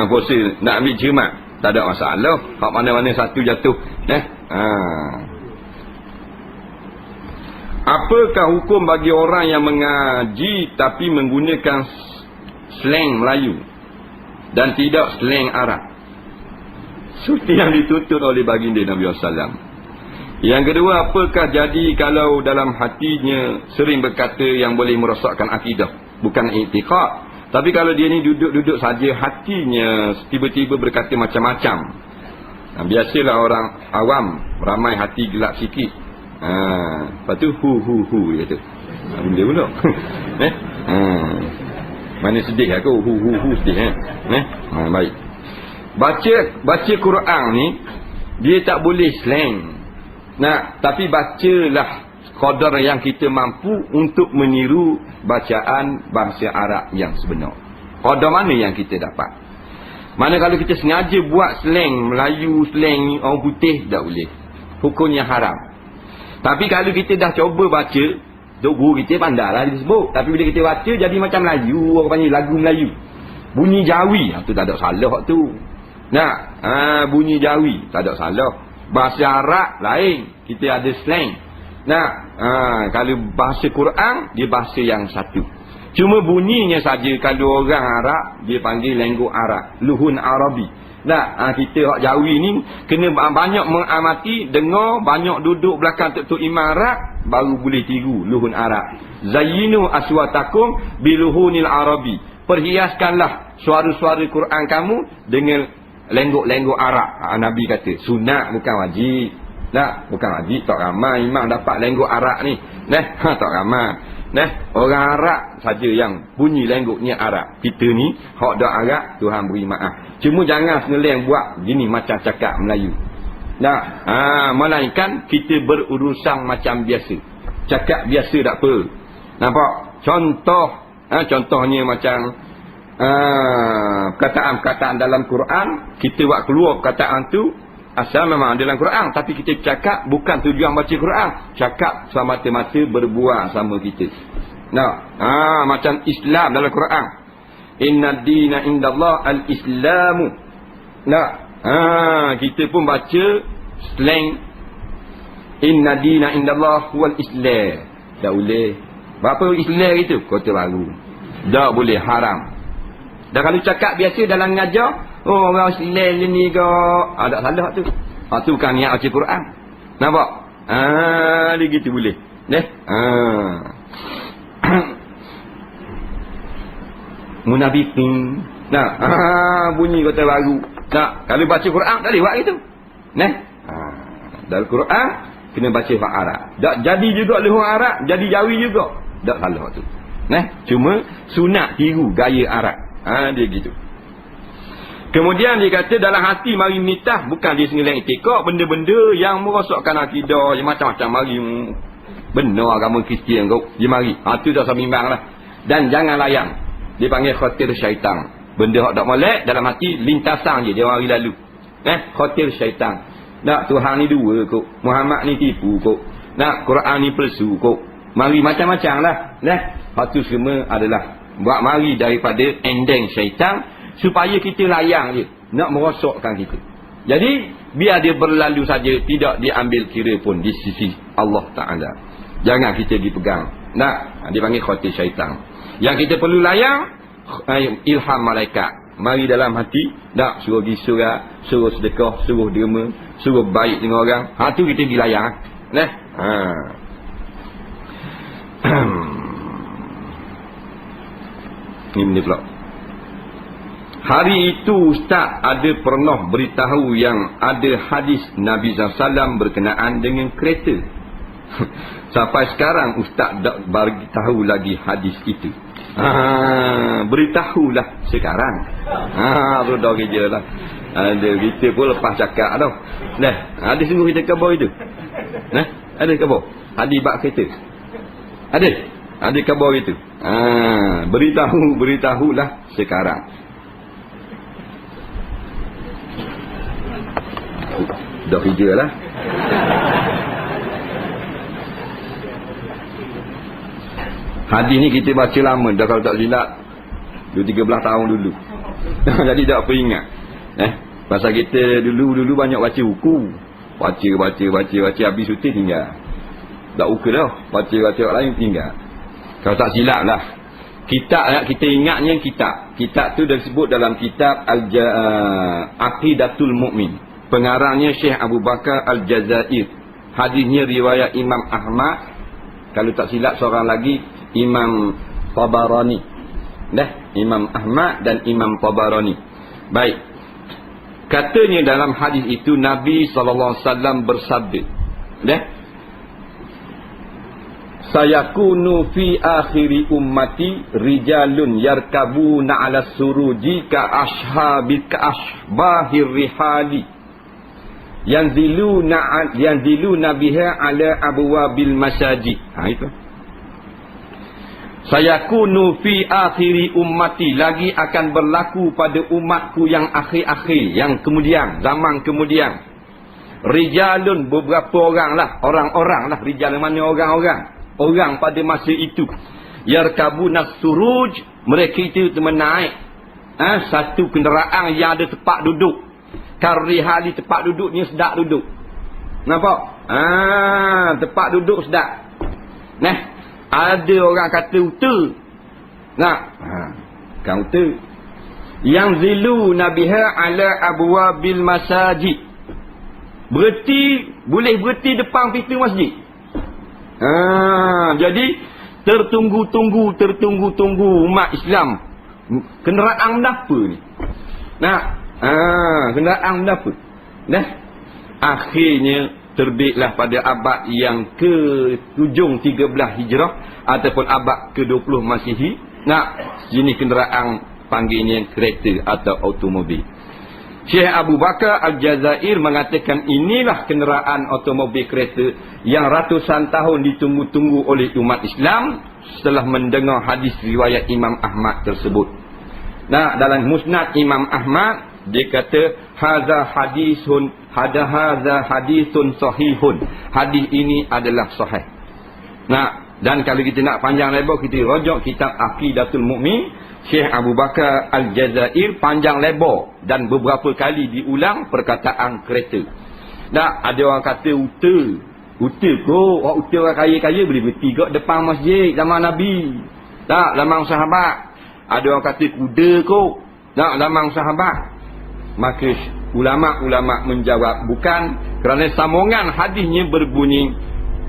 Puasa nak ambil cermat tak ada masalah. Hak mana-mana satu jatuh. Apakah hukum bagi orang yang mengaji tapi menggunakan slang Melayu dan tidak slang Arab? Seperti yang dituntut oleh baginda Nabi SAW. Yang kedua, apakah jadi kalau dalam hatinya sering berkata yang boleh merosakkan akidah, bukan i'tiqad, tapi kalau dia ni duduk-duduk saja hatinya tiba-tiba berkata macam-macam. Biasalah orang awam ramai hati gelap sikit. Lepas tu hu dia tu. Benda pula. Mana sedih aku hu sedih baik. Baca Quran ni dia tak boleh slang. Tapi bacalah qadar yang kita mampu untuk meniru bacaan bahasa Arab yang sebenar. Qadar mana yang kita dapat? Mana kalau kita sengaja buat slang Melayu, slang orang putih, tak boleh. Hukumnya haram. Tapi kalau kita dah cuba baca, duk guru kita pandai lah dia sebut. Tapi bila kita baca jadi macam Melayu, orang panggil lagu Melayu. Bunyi Jawi, tu tak ada salah tu. Bunyi Jawi, tak ada salah. Bahasa Arab lain, kita ada slang. Kalau bahasa Quran, dia bahasa yang satu. Cuma bunyinya saja kalau orang Arab, dia panggil lenggok Arab. Luhun Arabi. Kita orang Jawi ni, kena banyak mengamati, dengar, banyak duduk belakang tok imam Arab, baru boleh tiru luhun Arab. Zayyinu aswatakum biluhunil Arabi. Perhiaskanlah suara-suara Quran kamu dengan lenggok-lenggok Arab. Nabi kata, sunat bukan wajib. Bukan wajib, tak ramai imam dapat lenggok Arab ni. Tak ramai. Orang Arab saja yang bunyi lenggoknya Arab. Kita ni hak dak Arab, Tuhan beri maaf. Cuma jangan seneleng buat gini macam cakap Melayu. Melainkan kita berurusan macam biasa. Cakap biasa tak apa. Nampak? Contohnya macam perkataan-perkataan dalam Quran, kita buat keluar perkataan tu asal memang dalam Quran, tapi kita cakap bukan tujuan baca Quran, cakap semata-mata berbual sama kita. Macam Islam dalam Quran, inna dina indallah al-islamu. Kita pun baca slang inna dina indallah wal islam. Tak boleh. Apa Islam itu? Kota baru. Tak boleh, haram. Dan kalau cakap biasa dalam ngajar, orang Islam ni ke, tak salah tu. Tu bukan niat baca Quran. Nampak? Dia gitu boleh. Munafikin. Bunyi kota baru. Kalau baca Quran tak boleh buat gitu. Dalam Quran kena baca huruf Arab. Tak jadi juga huruf Arab, jadi Jawi juga. Tak salah tu. Cuma sunat tiru gaya Arab. Dia gitu. Kemudian dia kata dalam hati mari nitah, bukan dia sengaja etikad, benda-benda yang merosakkan akidah, yang macam-macam mari benar agama Kristian kau, dia mari. Tu dah samimbang lah. Dan jangan layang. Dia panggil khatir syaitan. Benda hak tak molek dalam hati, lintasan je dia mari lalu. Khatir syaitan. Tuhan ni dua kok, Muhammad ni tipu kok, Quran ni palsu kok. Mari macam-macam lah. Hak tu semua adalah buat mari daripada endeng syaitan, supaya kita layang je, nak merosakkan kita. Jadi biar dia berlalu saja, tidak diambil kira pun di sisi Allah Ta'ala. Jangan kita dipegang. Dia panggil khatir syaitan. Yang kita perlu layang, ilham malaikat. Mari dalam hati, suruh pergi surat, suruh sedekah, suruh derma, suruh baik dengan orang. Tu kita pergi layang. Ni benda pula. Hari itu Ustaz ada pernah beritahu yang ada hadis Nabi SAW berkenaan dengan kereta. Sampai sekarang Ustaz tak beritahu lagi hadis itu. Beritahulah sekarang. Sudah kerja lah. Ada kita pun lepas cakap tau. Ada sungguh kita khabar itu. Ada khabar hadis bab kereta. Ada khabar itu. Beritahulah sekarang. Dah kerja lah. Hadis ni kita baca lama dah, kalau tak silap 13 tahun dulu. Jadi tak apa ingat. Pasal kita dulu banyak baca buku. Baca habis cuti tinggal. Tak uka dah. Baca lain tinggal. Kalau tak silap lah. Kitab kita ingatnya kitab. Kitab tu dah disebut dalam kitab Aqidatul Mu'min. Pengarangnya Syekh Abu Bakar Al-Jazair. Hadisnya riwayat Imam Ahmad. Kalau tak silap seorang lagi Imam Tabarani. Imam Ahmad dan Imam Tabarani. Baik. Katanya dalam hadis itu Nabi SAW bersabda. Sayakunu fi akhiri ummati rijalun yarkabuna ala suruji ka ashbahir rihali yanziluna biha ala abwabil masajid. Itu Sayakunu fi akhiri ummati, lagi akan berlaku pada umatku yang akhir-akhir, yang kemudian, zaman kemudian. Rijalun, beberapa orang lah, orang-orang lah, rijal mana orang-orang, orang pada masa itu. Yarkabunas suruj, mereka itu menaik satu kenderaan yang ada tempat duduk. Karihali, tempat duduknya sedap duduk. Nampak? Tempat duduk sedap. Nah, ada orang kata uta. Nah, kan uta. Yang zilu nabiha ala abwabil masajid. Boleh berhenti depan pintu masjid. Jadi tertunggu-tunggu umat Islam. Kenderaan apa ni? Nah, kenderaan apa? Nah, akhirnya terbitlah pada abad yang ke-13 Hijrah ataupun abad ke-20 Masihi. Nah, jenis kenderaan panggilnya kereta atau automobil. Syekh Abu Bakar Al-Jazair mengatakan inilah kenderaan automobil kereta yang ratusan tahun ditunggu-tunggu oleh umat Islam setelah mendengar hadis riwayat Imam Ahmad tersebut. Nah, dalam Musnad Imam Ahmad dia kata hadza hadithun sahihun. Hadis ini adalah sahih. Nah, dan kalau kita nak panjang lebar, kita rujuk kitab Aqidatul Mu'min Syekh Abu Bakar Al-Jazair, panjang lebar dan beberapa kali diulang perkataan kereta. Nah, ada orang kata uta kot, uta orang kaya-kaya boleh berhenti kot depan masjid zaman Nabi. Tak, zaman sahabat. Ada orang kata kuda kot. Tak, zaman sahabat. Maka ulama-ulama menjawab bukan, kerana sambungan hadisnya berbunyi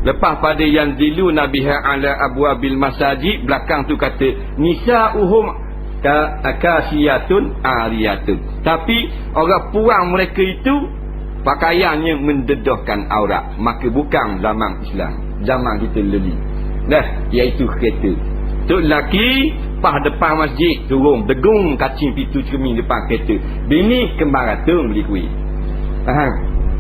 lepas pada yang zilu nabiha ala abwabil masajid, belakang tu kata nisa'uhum kasiyatun ariyatun. Tapi orang puang mereka itu pakaiannya mendedahkan aurat. Maka bukan zaman Islam, zaman kita leli. Dah, iaitu kereta. Tok lelaki pas depan masjid turun degung kacing pintu cermin depan kereta. Bini kembar ratung beli kuih.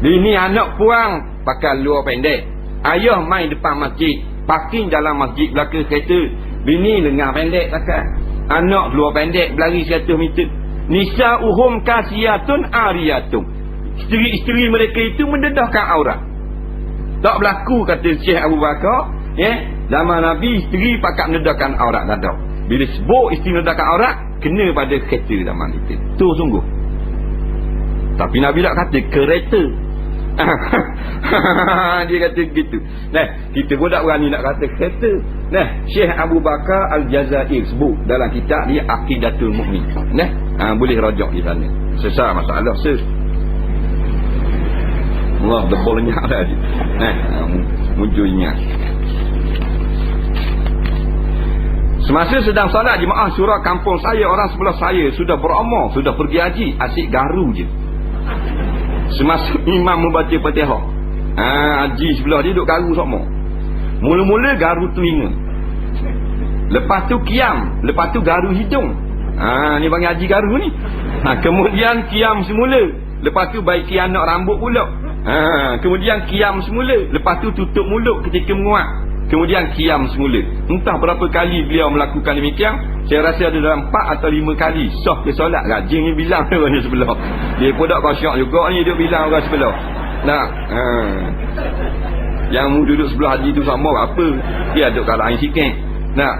Bini anak puang pakai luar pendek. Ayah main depan masjid, parking dalam masjid belakang kereta. Bini lengan pendek pakai. Anak luar pendek berlari 100 meter. Nisa'uhum kasiyatun ariyatun. Isteri-isteri mereka itu mendedahkan aurat. Tak berlaku kata Syekh Abu Bakar, zaman Nabi isteri pakat mendedahkan aurat dada. Bila sebut isteri mendedahkan aurat, kena pada kereta zaman itu. Tu sungguh. Tapi Nabi tak kata kereta. Dia kata gitu. Nah, kita pun tak berani nak kata kereta. Nah, Syekh Abu Bakar Al-Jazair sebut dalam kitab dia Aqidatul Mu'min. Nah, boleh rujuk di sana. Sesat masalah Allah debolnya ada. Nah, munculnya. Semasa sedang solat jemaah syura kampung saya, orang sebelah saya sudah berumur, sudah pergi haji, asyik garu je. Semasa imam membaca Fatihah, haji sebelah dia duduk garu sama. Mula-mula garu telinga, lepas tu kiam, lepas tu garu hidung. Ni bang haji garu ni. Kemudian kiam semula, lepas tu baik kianak rambut pula. Kemudian kiam semula, lepas tu tutup mulut ketika menguat. Kemudian kiam semula. Entah berapa kali beliau melakukan demikian. Saya rasa ada dalam 4 atau 5 kali sah ke solat. Rajin ni bilang orang sebelah. Dia pun tak kosyak juga ni, dia bilang orang sebelah. Nah, yang mu duduk sebelah haji tu sama apa? Dia duduk kat lain sikit. Nah,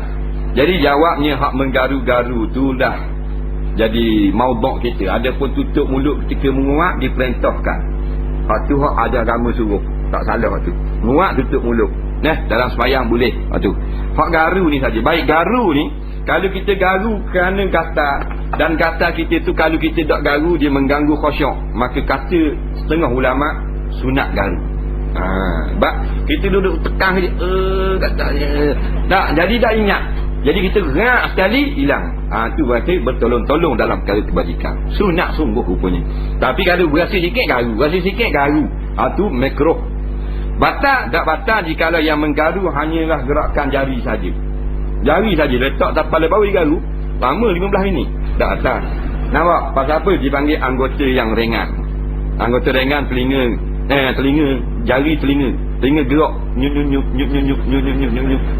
jadi jawabnya hak menggaru-garu tu dah jadi maudhu' kita. Ada pun tutup mulut ketika menguat diperintahkan. Hak tu hak ada agama suruh. Tak salah hak tu. Menguat tutup mulut. Nah, dalam sembahyang boleh. Hak tu. Hak garu ni saja. Baik garu ni, kalau kita garu kerana gatal, dan gatal kita tu kalau kita tak garu dia mengganggu khusyuk, maka kata setengah ulama sunat garu. Sebab kita duduk tekan je, katanya. Tak, jadi tak ingat. Jadi kita gerak sekali hilang. Tu berarti bertolong-tolong dalam perkara kebajikan. Sunat sungguh rupanya. Tapi kalau berasa sikit garu, berasa sikit garu. Tu makruh. Batal tak batal jikalau yang menggaru hanyalah gerakan jari saja. Jari saja letak tapal lebar garu lama 15 minit. Tak batal. Nampak pasal apa dipanggil anggota yang ringan. Anggota ringan telinga, telinga, jari telinga gerak nyuk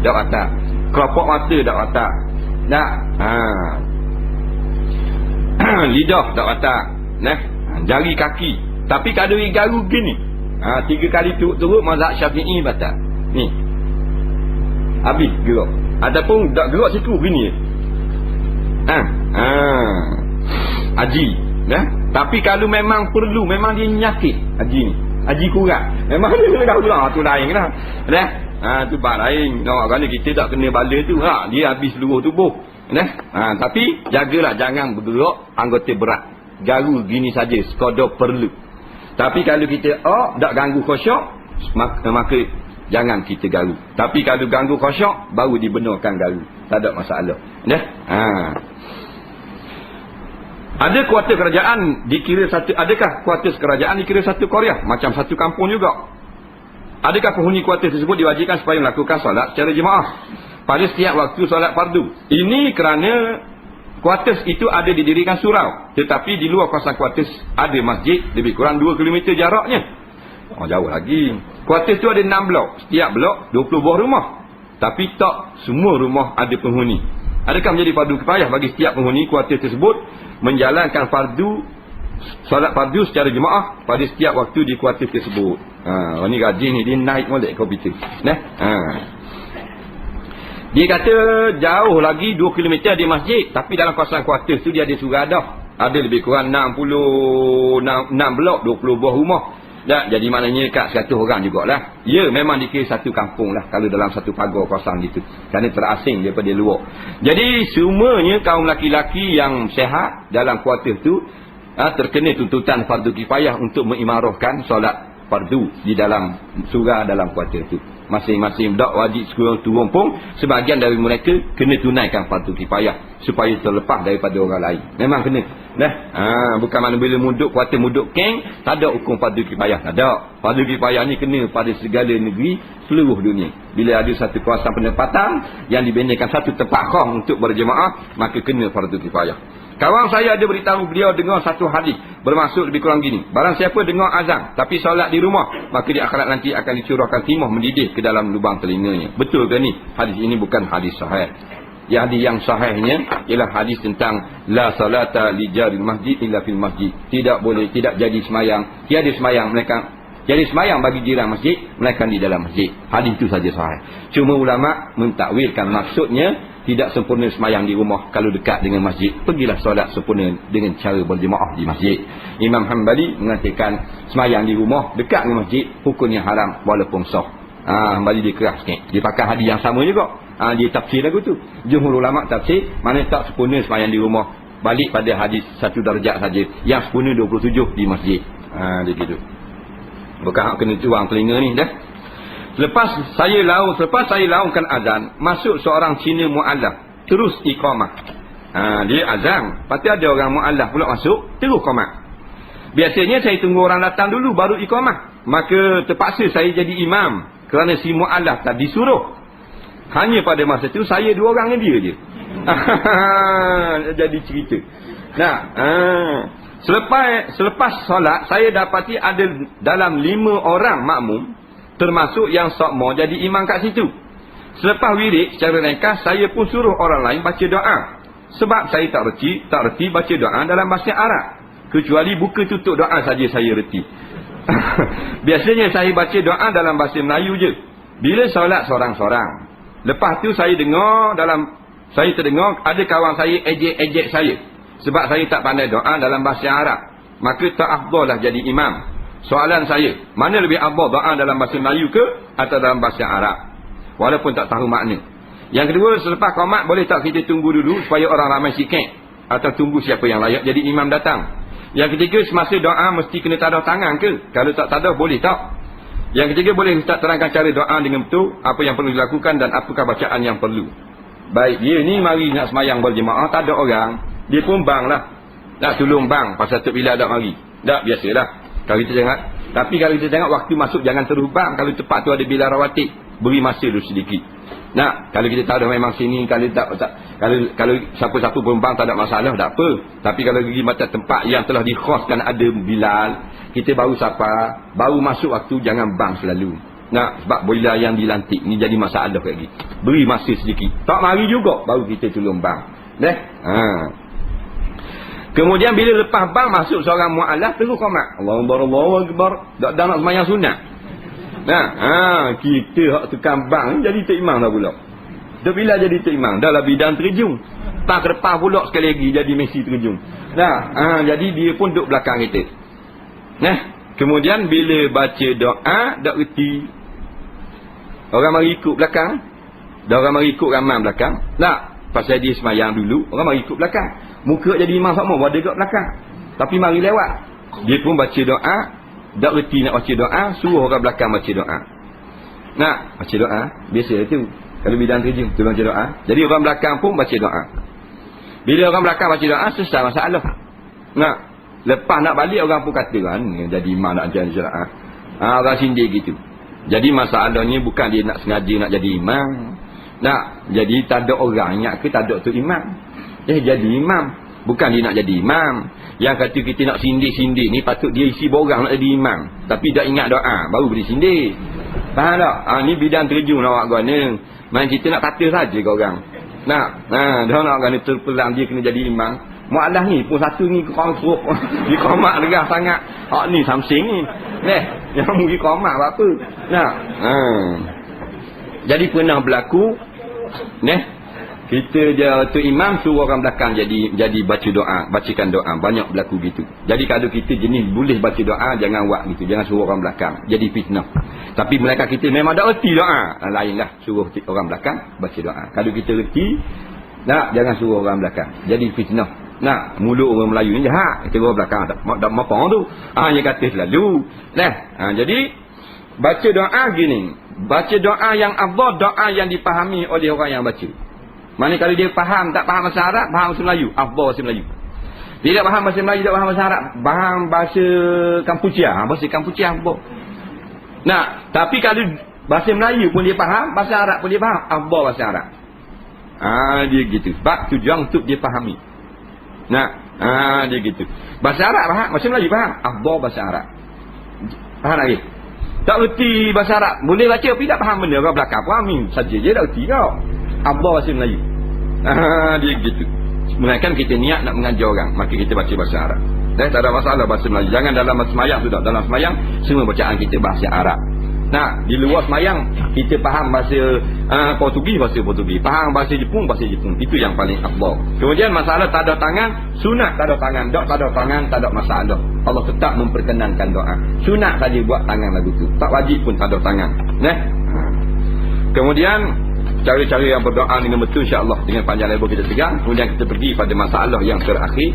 tak batal. Keropok mata tak watak. Tak. Lidah tak watak. Nah, jari kaki. Tapi kalau garu gini. 3 kali turut mazhab Syafi'i batal. Ni. Habis gerak. Adapun tak gerak situ gini. Haji. Nah, tapi kalau memang perlu, memang dia nyakit haji ni. Haji kurang. Memang dia kena ulang tu lain lah. Dah. Tu bab lain. Nampak kan kita tak kena bala tu. Dia habis seluruh tubuh. Tapi jagalah jangan bergerak anggota berat. Garu gini saja sekadar perlu. Tapi kalau kita tak ganggu khusyuk, maka jangan kita garu. Tapi kalau ganggu khusyuk, baru dibenarkan garu. Tak ada masalah. Dah. Ada kuartus kerajaan dikira satu, adakah kuartus kerajaan dikira satu qaryah macam satu kampung juga? Adakah penghuni kuartus tersebut diwajibkan supaya melakukan solat secara jemaah pada setiap waktu solat fardu? Ini kerana kuartus itu ada didirikan surau, tetapi di luar kawasan kuartus ada masjid lebih kurang 2 km jaraknya. Jauh lagi. Kuartus itu ada 6 blok, setiap blok 20 buah rumah, tapi tak semua rumah ada penghuni. Adakah menjadi fardu kifayah bagi setiap penghuni kuartus tersebut menjalankan solat fardu secara jemaah pada setiap waktu di kuartus tersebut? Orang ni rajin ni, dia naik molek komputer. Dia kata jauh lagi 2 km ada masjid, tapi dalam kawasan kuartus tu dia ada suradah. Ada lebih kurang 6 blok, 20 buah rumah. Jadi maknanya kat 100 orang jugalah. Ya, memang dikira satu kampung lah kalau dalam satu pagar kawasan gitu. Kerana terasing daripada luar. Jadi semuanya kaum laki-laki yang sihat dalam kuartus tu terkena tuntutan fardu kifayah untuk mengimarahkan solat fardu di dalam surau dalam kuartus tu. Masing-masing tak wajib sekurang-kurang pun sebahagian dari mereka kena tunaikan fardu kifayah supaya terlepas daripada orang lain. Memang kena. Bukan mana bila kuartus muduk keng tak ada hukum fardu kifayah. Tak ada. Fardu kifayah ni kena pada segala negeri seluruh dunia. Bila ada satu kawasan penempatan yang dibinakan satu tempat khas untuk berjemaah, maka kena fardu kifayah. Kawan saya ada beritahu beliau dengar satu hadis bermaksud lebih kurang gini. Barang siapa dengar azan tapi solat di rumah, maka di akhirat nanti akan dicurahkan timah mendidih ke dalam lubang telinganya. Betul ke ni? Hadis ini bukan hadis sahih. Hadis yang sahihnya ialah hadis tentang la salata li jaril masjid illa fil masjid. Tidak boleh, tidak jadi semayang, tiada semayang mereka jadi semayang bagi jiran masjid melainkan di dalam masjid. Hadis itu saja sahih. Cuma ulama mentakwilkan maksudnya tidak sempurna semayang di rumah kalau dekat dengan masjid. Pergilah solat sempurna dengan cara berjemaah di masjid. Imam Hanbali mengatakan semayang di rumah dekat dengan masjid hukumnya haram walaupun sah. Hanbali dia keras sikit. Dia pakai hadis yang sama juga. Dia tafsir lagu tu. Jumhur ulama tafsir mana tak sempurna semayang di rumah, balik pada hadis satu darjat saja. Yang sempurna 27 di masjid. Dia gitu. Bukan hak kena tuang telinga ni dah. Selepas saya laungkan azan, masuk seorang Cina mu'allaf, terus iqamah. Dia azan, lepas tu ada orang mu'allaf pula masuk, terus iqamah. Biasanya saya tunggu orang datang dulu baru iqamah. Maka terpaksa saya jadi imam kerana si mu'allaf tadi suruh. Hanya pada masa tu saya 2 orang dengan dia je. Jadi cerita. Selepas solat saya dapati ada dalam 5 orang makmum, termasuk yang sokmo jadi imam kat situ. Selepas wirid secara ringkas saya pun suruh orang lain baca doa. Sebab saya tak reti baca doa dalam bahasa Arab. Kecuali buka tutup doa saja saya reti. Biasanya saya baca doa dalam bahasa Melayu je. Bila solat sorang-sorang. Lepas tu saya terdengar ada kawan saya ejek saya. Sebab saya tak pandai doa dalam bahasa Arab. Maka tak afdal lah jadi imam. Soalan saya, mana lebih afdal doa dalam bahasa Melayu ke atau dalam bahasa Arab? Walaupun tak tahu makna. Yang kedua, selepas qomat boleh tak kita tunggu dulu supaya orang ramai sikit, atau tunggu siapa yang layak jadi imam datang? Yang ketiga, semasa doa mesti kena tadah tangan ke? Kalau tak tadah boleh tak? Yang ketiga, boleh Ustaz terangkan cara doa dengan betul, apa yang perlu dilakukan dan apakah bacaan yang perlu? Baik, dia ni mari nak semayang berjemaah, tak ada orang, dia pun bang lah. Nak tolong bang pasal Tok Bilal tak mari. Tak, biasalah. Kalau kita jangan, tapi kalau kita tengok waktu masuk jangan terus bang. Kalau tempat tu ada Bilal Rawatib, beri masa dulu sedikit. Kalau kita tahu dah memang sini, kalau siapa-siapa pun bang tak ada masalah, tak apa. Tapi kalau pergi macam tempat yang telah dikhaskan ada Bilal, kita baru sapa, baru masuk waktu jangan bang selalu. Nak, sebab bila yang dilantik ni jadi masalah lagi. Beri masa sedikit. Tak mari juga baru kita tolong bang. Kemudian bila lepas bang masuk seorang mu'alaf terus qomat. Allahu akbar. Tak nak sembahyang sunat. Kita hak tukang bang jadi tok imam dah pula. Dah bila jadi tok imam dah lah bidang terjun. Tak ke depan pula sekali lagi jadi Messi terjun. Jadi dia pun duduk belakang kita. Kemudian bila baca doa dak reti. Orang mari ikut belakang. Dah orang mari ikut ramai belakang. Pasal dia semayang dulu, orang mari ikut belakang. Muka jadi imam sama berada kat belakang. Tapi mari lewat. Dia pun baca doa, dak reti nak baca doa, suruh orang belakang baca doa. Baca doa, biasa tu. Kalau bidang kerja, tolong baca doa. Jadi orang belakang pun baca doa. Bila orang belakang baca doa, selesai masalah. Lepas nak balik orang pun kata kan, jadi imam nak jalan doa. Orang sindir gitu. Jadi masalahnya bukan dia nak sengaja nak jadi imam. Jadi tak ada orang ingat ke tak ada tu imam. Jadi imam. Bukan dia nak jadi imam. Yang kata kita nak sindir-sindir ni patut dia isi borang nak jadi imam. Tapi tak ingat doa, baru boleh sindir. Faham tak? Ni bidang terjun awak guna. Main kita nak kata saja ke orang. Dah nak guna terpelang dia kena jadi imam. Mu'alah ni pun satu ni korang suruh dia komak legah sangat. Hak ni samsing ni. Yang pergi komak apa. Jadi pernah berlaku kita dia tu imam suruh orang belakang jadi baca doa, bacakan doa. Banyak berlaku gitu. Jadi kalau kita jenis boleh baca doa, jangan buat gitu. Jangan suruh orang belakang. Jadi fitnah. Tapi mereka kita memang tak reti doa. Lainlah suruh orang belakang baca doa. Kalau kita reti, jangan suruh orang belakang. Jadi fitnah. Mulut orang Melayu ni jahat. Kita orang belakang tak apa tu. Dia kata selalu. Jadi baca doa gini. Baca doa yang afdal, doa yang dipahami oleh orang yang baca. Mana kalau dia faham, tak faham bahasa Arab, faham bahasa Melayu, afdal bahasa Melayu. Dia tak faham bahasa Melayu, tak faham bahasa Arab, faham bahasa Kampuchia, bahasa Kampuchia afdal. Tapi kalau bahasa Melayu pun dia faham, bahasa Arab pun dia faham, afdal bahasa Arab. Dia gitu. Sebab tujuan untuk dia fahami. Dia gitu. Bahasa Arab faham, bahasa Melayu faham, afdal bahasa Arab. Faham lagi? Tak reti bahasa Arab, boleh baca tapi tak faham benda, orang belakang fahami saja je tak reti kau. Afdal bahasa Melayu. Dia gitu. Melainkan kita niat nak mengajar orang, maka kita baca bahasa Arab. Tak ada masalah bahasa Melayu. Jangan dalam semayang sudah. Dalam semayang semua bacaan kita bahasa Arab. Di luar semayang kita faham bahasa Portugis, bahasa Portugis. Faham bahasa Jepun, bahasa Jepun. Itu yang paling afdal. Kemudian masalah tak ada tangan, sunat tak ada tangan. Tak ada tangan, tak ada masalah. Allah tetap memperkenankan doa. Sunat saja buat tangan lagu tu. Tak wajib pun tak ada tangan. Kemudian cara-cara yang berdoa dengan betul insya-Allah dengan panjang lebar kita pegang. Kemudian kita pergi pada masalah yang terakhir.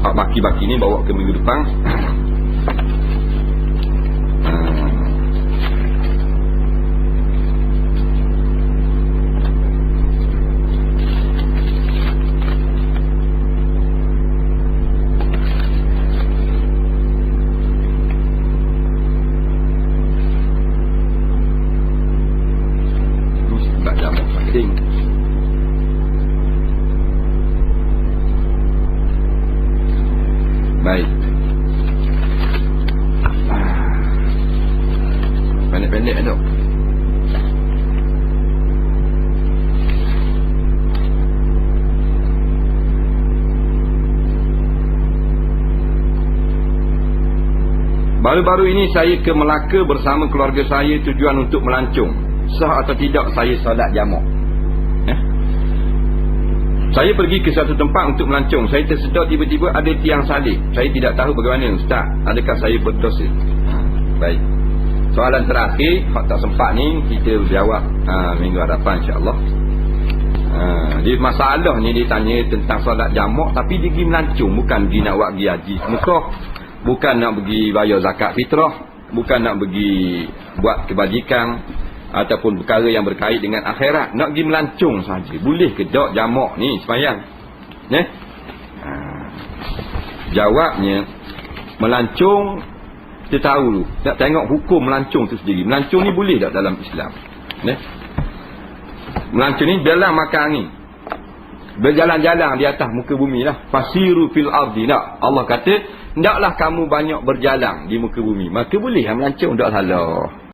Baki-baki ni bawa ke minggu depan. Baik. Pendek-pendek tu. Baru-baru ini saya ke Melaka bersama keluarga saya, tujuan untuk melancong. Sah atau tidak saya solat jamak? Saya pergi ke satu tempat untuk melancong. Saya tersedar tiba-tiba ada tiang salib. Saya tidak tahu bagaimana, Ustaz. Adakah saya berdosa? Baik. Soalan terakhir, hak tak sempat ni kita jawab minggu hadapan insya-Allah. Dia masalah ni dia tanya tentang solat jamak tapi dia pergi melancong, bukan pergi nak buat pergi haji Mekah, bukan nak pergi bayar zakat fitrah, bukan nak pergi buat kebajikan ataupun perkara yang berkait dengan akhirat, nak pergi melancong saja. Boleh ke tak jamak ni sembahyang? Jawabnya, melancong kita tahu dulu. Nak tengok hukum melancong tu sendiri. Melancong ni boleh tak dalam Islam? Melancong ni dalam makan angin. berjalan-jalan di atas muka bumi lah. Fasiru fil ardi. Nak, Allah kata, hendaklah kamu banyak berjalan di muka bumi. Maka boleh melancong, tak salah.